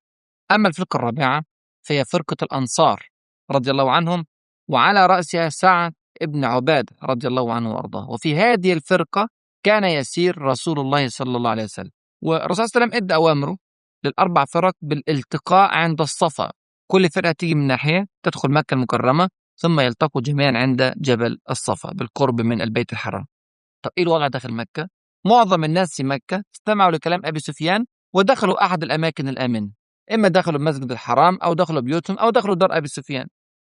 أما الفرقة الرابعة فهي فرقة الأنصار رضي الله عنهم، وعلى رأسها سعد ابن عبادة رضي الله عنه وأرضاه. وفي هذه الفرقة كان يسير رسول الله صلى الله عليه وسلم، والرسول صلى الله عليه وسلم ادى أوامره للأربع فرق بالالتقاء عند الصفا. كل فرقة تيجي من ناحية تدخل مكة المكرمة، ثم يلتقوا جميعا عند جبل الصفا بالقرب من البيت الحرام. طب إيه الوضع داخل مكة؟ معظم الناس في مكة استمعوا لكلام أبي سفيان ودخلوا أحد الأماكن الآمنة، إما دخلوا المسجد الحرام أو دخلوا بيوتهم أو دخلوا دار أبي سفيان.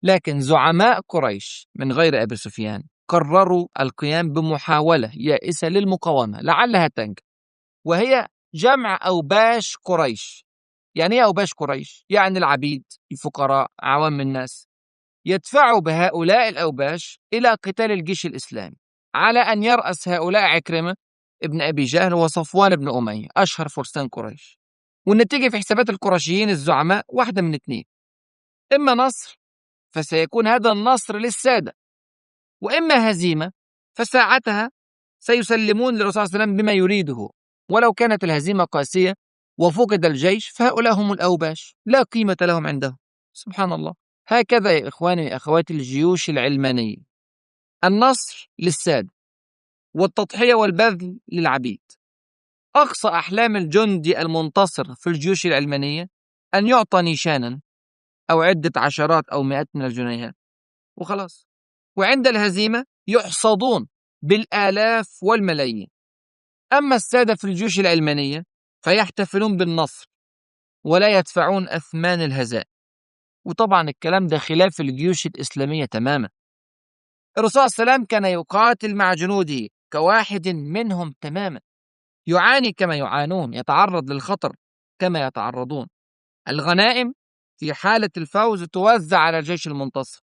لكن زعماء قريش من غير أبي سفيان قرروا القيام بمحاولة يائسة للمقاومة لعلها تنجح، وهي جمع أوباش قريش. يعني إيه أوباش قريش؟ يعني العبيد، الفقراء، عوام الناس، يدفعوا بهؤلاء الأوباش إلى قتال الجيش الإسلامي، على أن يرأس هؤلاء عكرمة ابن أبي جهل وصفوان بن أمية أشهر فرسان قريش. والنتيجة في حسابات القرشيين الزعماء واحدة من اتنين: إما نصر فسيكون هذا النصر للسادة، وإما هزيمة فساعتها سيسلمون للرسول صلى الله عليه وسلم بما يريده. ولو كانت الهزيمة قاسية وفقد الجيش فهؤلاء هم الأوباش لا قيمة لهم عندهم. سبحان الله. هكذا يا إخواني وأخواتي الجيوش العلمانية: النصر للسادة والتضحية والبذل للعبيد. أقصى أحلام الجندي المنتصر في الجيوش العلمانية أن يعطى نيشانا أو عدة عشرات أو مئات من الجنيهات وخلاص، وعند الهزيمة يحصدون بالآلاف والملايين. أما السادة في الجيوش العلمانية فيحتفلون بالنصر ولا يدفعون أثمان الهزائم. وطبعا الكلام ده خلاف الجيوش الإسلامية تماما. الرسول صلى الله عليه وسلم كان يقاتل مع جنوده كواحد منهم تماما، يعاني كما يعانون، يتعرض للخطر كما يتعرضون. الغنائم في حالة الفوز توزع على الجيش المنتصر،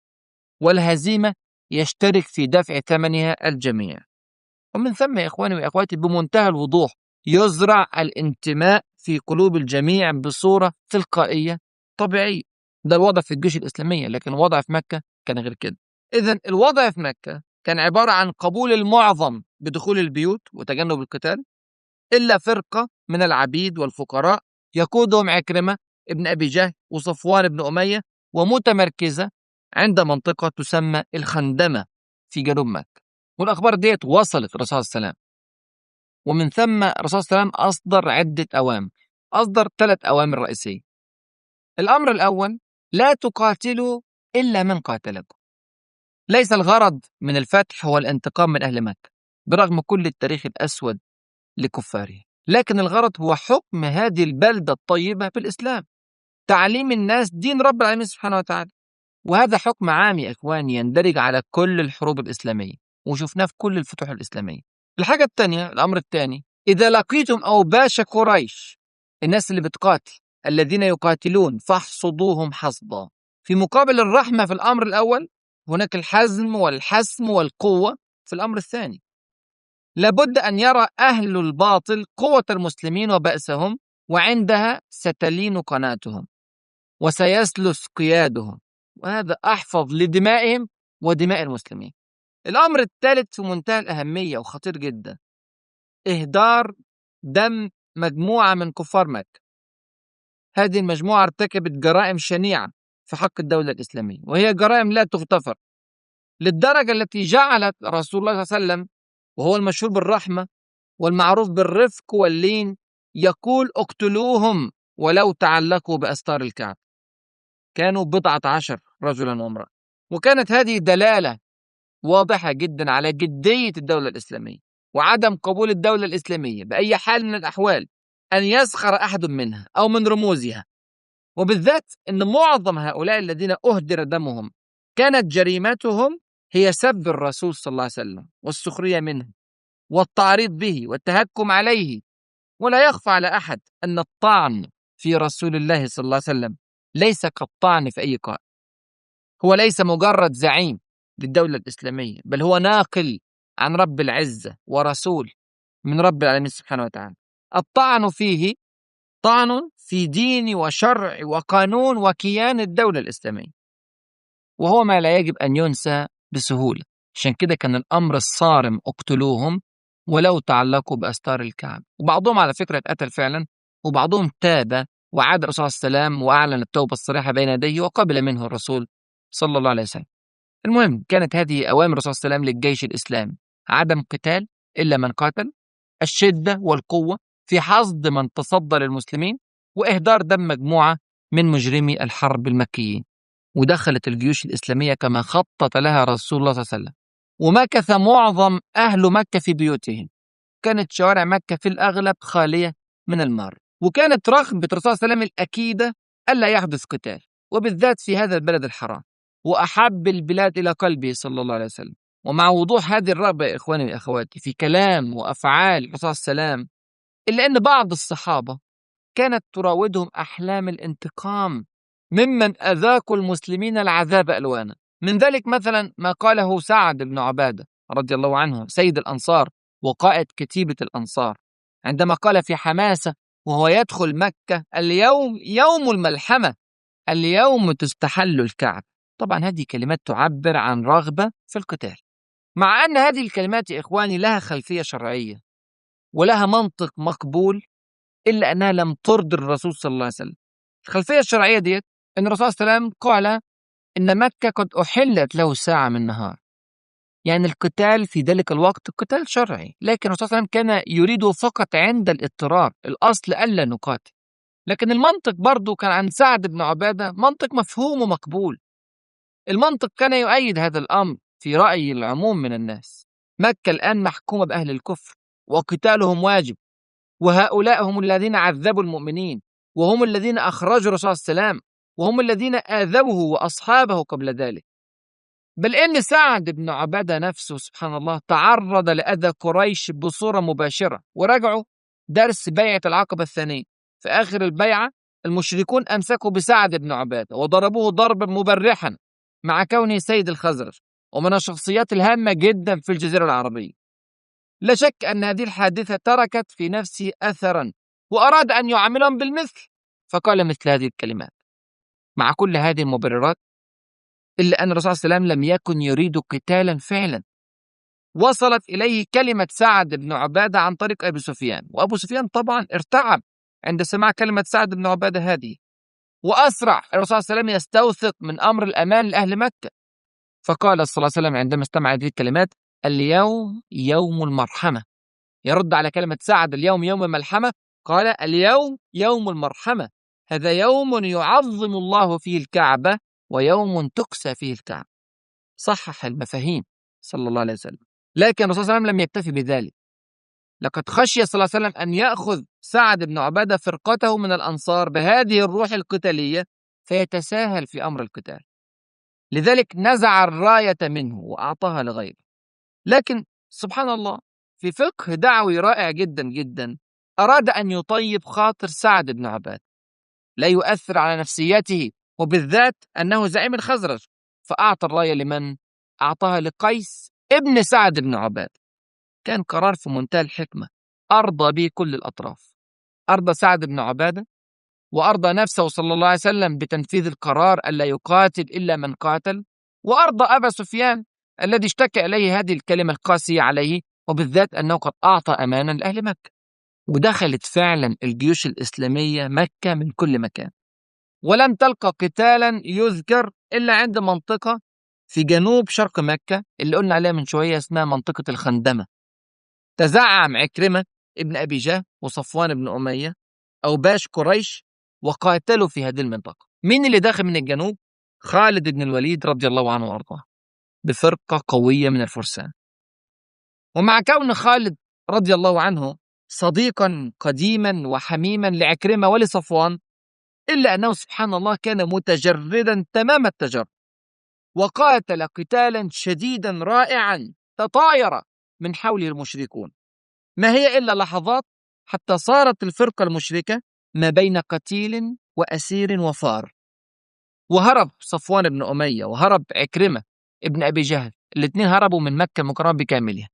والهزيمة يشترك في دفع ثمنها الجميع. ومن ثم يا إخواني وأخواتي بمنتهى الوضوح يزرع الانتماء في قلوب الجميع بصورة تلقائية طبيعية. ده الوضع في الجيوش الإسلامية، لكن الوضع في مكة كان غير كده. إذن الوضع في مكة كان عبارة عن قبول المعظم بدخول البيوت وتجنب القتال، إلا فرقة من العبيد والفقراء يقودهم عكرمة ابن أبي جهل وصفوان بن أمية، ومتمركزة عند منطقة تسمى الخندمة في جنوب مكة. والأخبار ديت وصلت الرسول صلى الله عليه وسلم، ومن ثم الرسول صلى الله عليه وسلم أصدر عدة أوامر. أصدر 3 أوامر رئيسية. الأمر الأول: لا تقاتلوا إلا من قاتلكم. ليس الغرض من الفتح هو الانتقام من أهل مكة برغم كل التاريخ الأسود لكفاره، لكن الغرض هو حكم هذه البلدة الطيبة بالإسلام، تعليم الناس دين رب العالمين سبحانه وتعالى. وهذا حكم عام يا إخواني يندرج على كل الحروب الإسلامية، وشفناه في كل الفتوح الإسلامية. الحاجة الثانية، الأمر الثاني: إذا لقيتم أوباش قريش، الناس اللي بتقاتل، الذين يقاتلون، فاحصدوهم حصدا. في مقابل الرحمة في الأمر الأول هناك الحزم والحسم والقوة في الأمر الثاني. لابد أن يرى أهل الباطل قوة المسلمين وبأسهم، وعندها ستلين قناتهم وسيسلس قيادهم، وهذا أحفظ لدمائهم ودماء المسلمين. الأمر الثالث في منتهى الأهمية وخطير جدا: إهدار دم مجموعة من كفار مكة. هذه المجموعة ارتكبت جرائم شنيعة في حق الدولة الإسلامية، وهي جرائم لا تغتفر، للدرجة التي جعلت رسول الله صلى الله عليه وسلم، وهو المشهور بالرحمة والمعروف بالرفق واللين، يقول: اقتلوهم ولو تعلقوا بأستار الكعبة. كانوا 14 رجلا وامرأة. وكانت هذه دلالة واضحة جدا على جدية الدولة الإسلامية وعدم قبول الدولة الإسلامية بأي حال من الأحوال أن يسخر أحد منها أو من رموزها، وبالذات أن معظم هؤلاء الذين أهدر دمهم كانت جريمتهم هي سب الرسول صلى الله عليه وسلم والسخرية منه والتعريض به والتهكم عليه. ولا يخفى على أحد أن الطعن في رسول الله صلى الله عليه وسلم ليس كالطعن في أي قائد. هو ليس مجرد زعيم للدولة الإسلامية، بل هو ناقل عن رب العزة ورسول من رب العالمين سبحانه وتعالى. الطعن فيه طعن في دين وشرع وقانون وكيان الدولة الإسلامية، وهو ما لا يجب أن ينسى بسهولة. عشان كده كان الأمر الصارم اقتلوهم ولو تعلقوا بأستار الكعب. وبعضهم على فكرة اتقتل فعلا، وبعضهم تاب وعاد الرسول صلى الله عليه وسلم وأعلن التوبة الصريحة بين يديه وقبل منه الرسول صلى الله عليه وسلم. المهم، كانت هذه أوامر الرسول صلى الله عليه وسلم للجيش الإسلامي: عدم قتال إلا من قاتل، الشدة والقوة في حصد من تصدى للمسلمين، وإهدار دم مجموعة من مجرمي الحرب المكيين. ودخلت الجيوش الإسلامية كما خطط لها رسول الله صلى الله عليه وسلم، ومكث معظم أهل مكة في بيوتهم. كانت شوارع مكة في الأغلب خالية من المار، وكانت رغبة الرسول صلى الله عليه وسلم الأكيدة ألا يحدث قتال، وبالذات في هذا البلد الحرام وأحب البلاد إلى قلبه صلى الله عليه وسلم. ومع وضوح هذه الرغبة يا إخواني وأخواتي في كلام وأفعال الرسول صلى الله عليه وسلم، إلا أن بعض الصحابة كانت تراودهم أحلام الانتقام ممن أذاقوا المسلمين العذاب ألوانا. من ذلك مثلا ما قاله سعد بن عبادة رضي الله عنه سيد الأنصار وقائد كتيبة الأنصار، عندما قال في حماسة وهو يدخل مكة: اليوم يوم الملحمة، اليوم تستحل الكعب. طبعا هذه كلمات تعبر عن رغبة في القتال، مع أن هذه الكلمات يا إخواني لها خلفية شرعية ولها منطق مقبول، إلا أنها لم ترضي الرسول صلى الله عليه وسلم. الخلفية الشرعية ديت أن الرسول صلى الله عليه وسلم قال إن مكة قد أحلت له ساعة من نهار، يعني القتال في ذلك الوقت قتال شرعي، لكن الرسول صلى الله عليه وسلم كان يريده فقط عند الاضطرار، الأصل ألا نقاتل. لكن المنطق برضو كان عن سعد بن عبادة منطق مفهوم ومقبول. المنطق كان يؤيد هذا الأمر في رأي العموم من الناس. مكة الآن محكومة بأهل الكفر وقتالهم واجب، وهؤلاء هم الذين عذبوا المؤمنين، وهم الذين أخرجوا الرسول صلى الله عليه وسلم، وهم الذين آذوه وأصحابه قبل ذلك. بل إن سعد بن عبادة نفسه سبحان الله تعرض لأذى قريش بصورة مباشرة، ورجعوا درس بيعة العقبة الثانية. في آخر البيعة المشركون أمسكوا بسعد بن عبادة وضربوه ضربا مبرحا، مع كونه سيد الخزرج ومن الشخصيات الهامة جدا في الجزيرة العربية. لا شك أن هذه الحادثة تركت في نفسه أثرا، وأراد أن يعاملهم بالمثل، فقال مثل هذه الكلمات. مع كل هذه المبررات، إلا أن الرسول صلى الله عليه وسلم لم يكن يريد قتالا فعلا. وصلت إليه كلمة سعد بن عبادة عن طريق أبي سفيان، وأبو سفيان طبعا ارتعب عند سماع كلمة سعد بن عبادة هذه، وأسرع الرسول صلى الله عليه وسلم يستوثق من أمر الأمان لأهل مكة. فقال صلى الله عليه وسلم عندما استمع هذه الكلمات: اليوم يوم المرحمة. يرد على كلمة سعد اليوم يوم الملحمة، قال: اليوم يوم المرحمة، هذا يوم يعظم الله فيه الكعبة ويوم تقسى فيه الكعبة. صحح المفاهيم صلى الله عليه وسلم. لكن الرسول صلى الله عليه وسلم لم يكتفي بذلك، لقد خشي صلى الله عليه وسلم أن يأخذ سعد بن عبادة فرقته من الأنصار بهذه الروح القتالية فيتساهل في أمر القتال، لذلك نزع الراية منه وأعطاها لغيره. لكن سبحان الله، في فقه دعوي رائع جدا جدا، أراد أن يطيب خاطر سعد بن عبادة، لا يؤثر على نفسيته، وبالذات أنه زعيم الخزرج، فأعطى الراية لمن؟ أعطاها لقيس ابن سعد بن عبادة. كان قرار في منتهى الحكمة، أرضى به كل الأطراف، أرضى سعد بن عبادة، وأرضى نفسه صلى الله عليه وسلم بتنفيذ القرار ألا يقاتل إلا من قاتل، وأرضى أبا سفيان الذي اشتكى إليه هذه الكلمة القاسية عليه، وبالذات أنه قد أعطى أمانا لأهل مكة. ودخلت فعلا الجيوش الإسلامية مكة من كل مكان، ولم تلقى قتالا يذكر إلا عند منطقة في جنوب شرق مكة اللي قلنا عليها من شوية، اسمها منطقة الخندمة. تزعم عكرمة ابن أبي جهل وصفوان بن أمية أوباش قريش وقاتلوا في هذه المنطقة. مين اللي داخل من الجنوب؟ خالد بن الوليد رضي الله عنه وأرضاه بفرقة قوية من الفرسان. ومع كون خالد رضي الله عنه صديقا قديما وحميما لعكرمة ولصفوان، إلا أنه سبحان الله كان متجردا تمام التجرد، وقاتل قتالا شديدا رائعا، تطاير من حوله المشركون، ما هي إلا لحظات حتى صارت الفرقة المشركة ما بين قتيل وأسير وفار. وهرب صفوان بن أمية وهرب عكرمة ابن أبي جهل، الاثنين هربوا من مكة المكرمة بكاملها،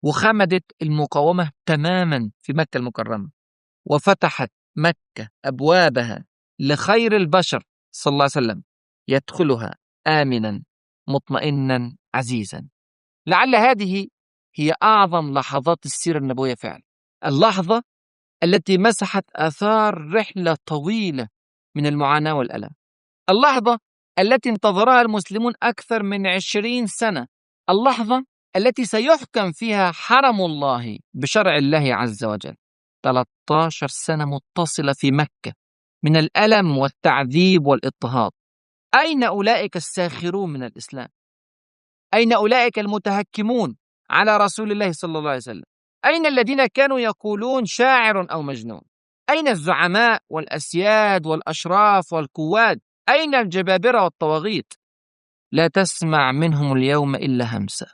وخمدت المقاومة تماما في مكة المكرمة، وفتحت مكة أبوابها لخير البشر صلى الله عليه وسلم يدخلها آمنا مطمئنا عزيزا. لعل هذه هي أعظم لحظات السيرة النبوية فعلا، اللحظة التي مسحت آثار رحلة طويلة من المعاناة والألم، اللحظة التي انتظرها المسلمون أكثر من 20 سنة، اللحظة التي سيحكم فيها حرم الله بشرع الله عز وجل. 13 سنة متصلة في مكة من الألم والتعذيب والاضطهاد. أين أولئك الساخرون من الإسلام؟ أين أولئك المتهكمون على رسول الله صلى الله عليه وسلم؟ أين الذين كانوا يقولون شاعر أو مجنون؟ أين الزعماء والأسياد والأشراف والقواد؟ أين الجبابرة والطواغيت؟ لا تسمع منهم اليوم إلا همسة.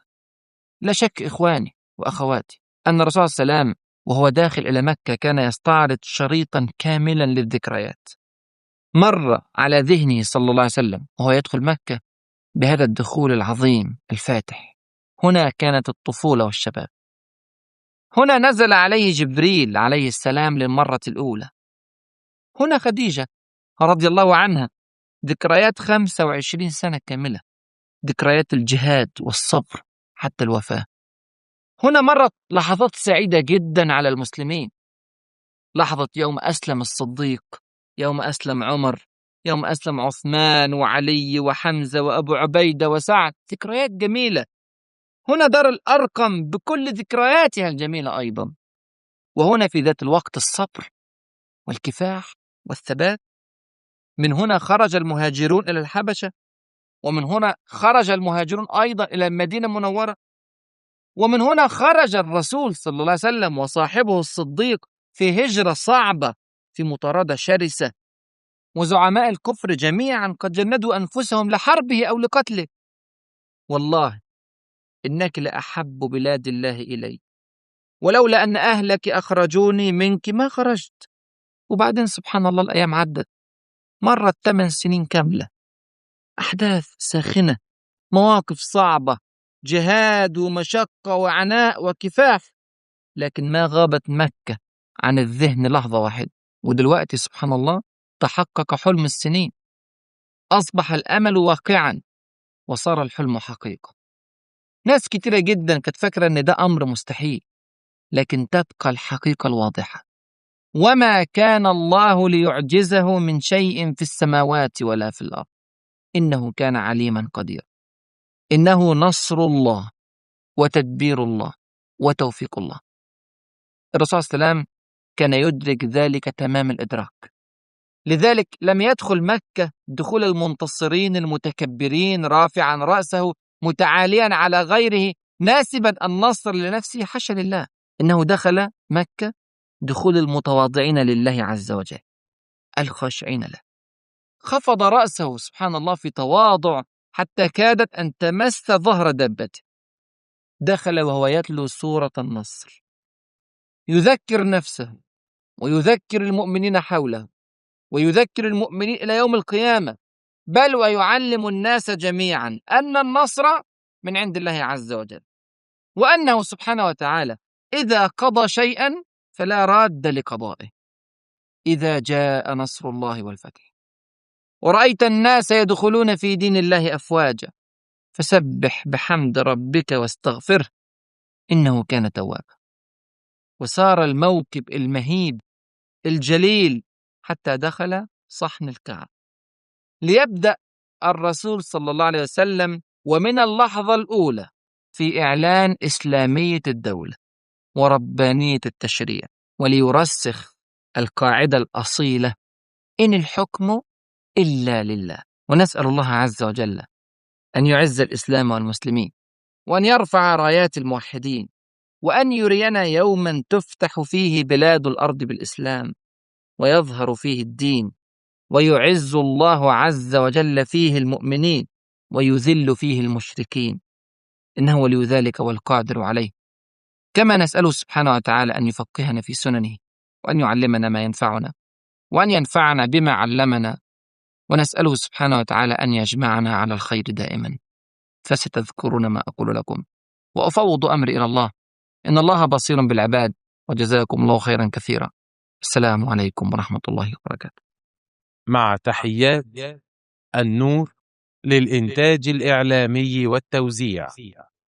لا شك إخواني وأخواتي أن الرسول صلى الله عليه وسلم وهو داخل إلى مكة كان يستعرض شريطا كاملا للذكريات. مر على ذهنه صلى الله عليه وسلم وهو يدخل مكة بهذا الدخول العظيم الفاتح. هنا كانت الطفولة والشباب، هنا نزل عليه جبريل عليه السلام للمرة الأولى، هنا خديجة رضي الله عنها، ذكريات 25 سنة كاملة، ذكريات الجهاد والصبر حتى الوفاة. هنا مرت لحظات سعيدة جدا على المسلمين، لحظة يوم أسلم الصديق، يوم أسلم عمر، يوم أسلم عثمان وعلي وحمزة وأبو عبيدة وسعد، ذكريات جميلة. هنا دار الأرقم بكل ذكرياتها الجميلة أيضا. وهنا في ذات الوقت الصبر والكفاح والثبات. من هنا خرج المهاجرون إلى الحبشة، ومن هنا خرج المهاجرون أيضا إلى المدينة المنورة، ومن هنا خرج الرسول صلى الله عليه وسلم وصاحبه الصديق في هجرة صعبة، في مطاردة شرسة، وزعماء الكفر جميعا قد جندوا أنفسهم لحربه أو لقتله. والله إنك لأحب بلاد الله إلي، ولولا أن أهلك أخرجوني منك ما خرجت. وبعدين سبحان الله الأيام عدت، مرت 8 سنين كاملة، أحداث ساخنة، مواقف صعبة، جهاد ومشقة وعناء وكفاح، لكن ما غابت مكة عن الذهن لحظة واحدة. ودلوقتي سبحان الله تحقق حلم السنين، أصبح الأمل واقعا وصار الحلم حقيقة. ناس كتيرة جدا كانت فاكرة أن ده أمر مستحيل، لكن تبقى الحقيقة الواضحة: وما كان الله ليعجزه من شيء في السماوات ولا في الأرض، إنه كان عليما قديرا. إنه نصر الله وتدبير الله وتوفيق الله. الرسول صلى الله عليه وسلم كان يدرك ذلك تمام الإدراك، لذلك لم يدخل مكة دخول المنتصرين المتكبرين رافعا رأسه متعاليا على غيره ناسبا النصر لنفسه، حاشا لله. إنه دخل مكة دخول المتواضعين لله عز وجل الخاشعين له، خفض رأسه سبحان الله في تواضع حتى كادت أن تمس ظهر دابته. دخل وهو يتلو سورة النصر، يذكر نفسه ويذكر المؤمنين حوله ويذكر المؤمنين إلى يوم القيامة، بل ويعلم الناس جميعا أن النصر من عند الله عز وجل، وأنه سبحانه وتعالى إذا قضى شيئا فلا راد لقضائه، إذا جاء نصر الله والفتح ورأيت الناس يدخلون في دين الله أفواجا فسبح بحمد ربك واستغفره إنه كان توابا. وسار الموكب المهيب الجليل حتى دخل صحن الكعبة، ليبدأ الرسول صلى الله عليه وسلم ومن اللحظة الأولى في إعلان إسلامية الدولة وربانية التشريع، وليرسخ القاعدة الأصيلة: إن الحكم إلا لله. ونسأل الله عز وجل أن يعز الإسلام والمسلمين، وأن يرفع رايات الموحدين، وأن يرينا يوما تفتح فيه بلاد الأرض بالإسلام ويظهر فيه الدين، ويعز الله عز وجل فيه المؤمنين ويذل فيه المشركين، إنه ولي ذلك والقادر عليه. كما نسأله سبحانه وتعالى أن يفقهنا في سننه، وأن يعلمنا ما ينفعنا، وأن ينفعنا بما علمنا، ونسأله سبحانه وتعالى أن يجمعنا على الخير دائما. فستذكرون ما أقول لكم وأفوض أمري إلى الله إن الله بصير بالعباد وجزاكم الله خيرا كثيرا. السلام عليكم ورحمة الله وبركاته. مع تحيات النور للإنتاج الإعلامي والتوزيع.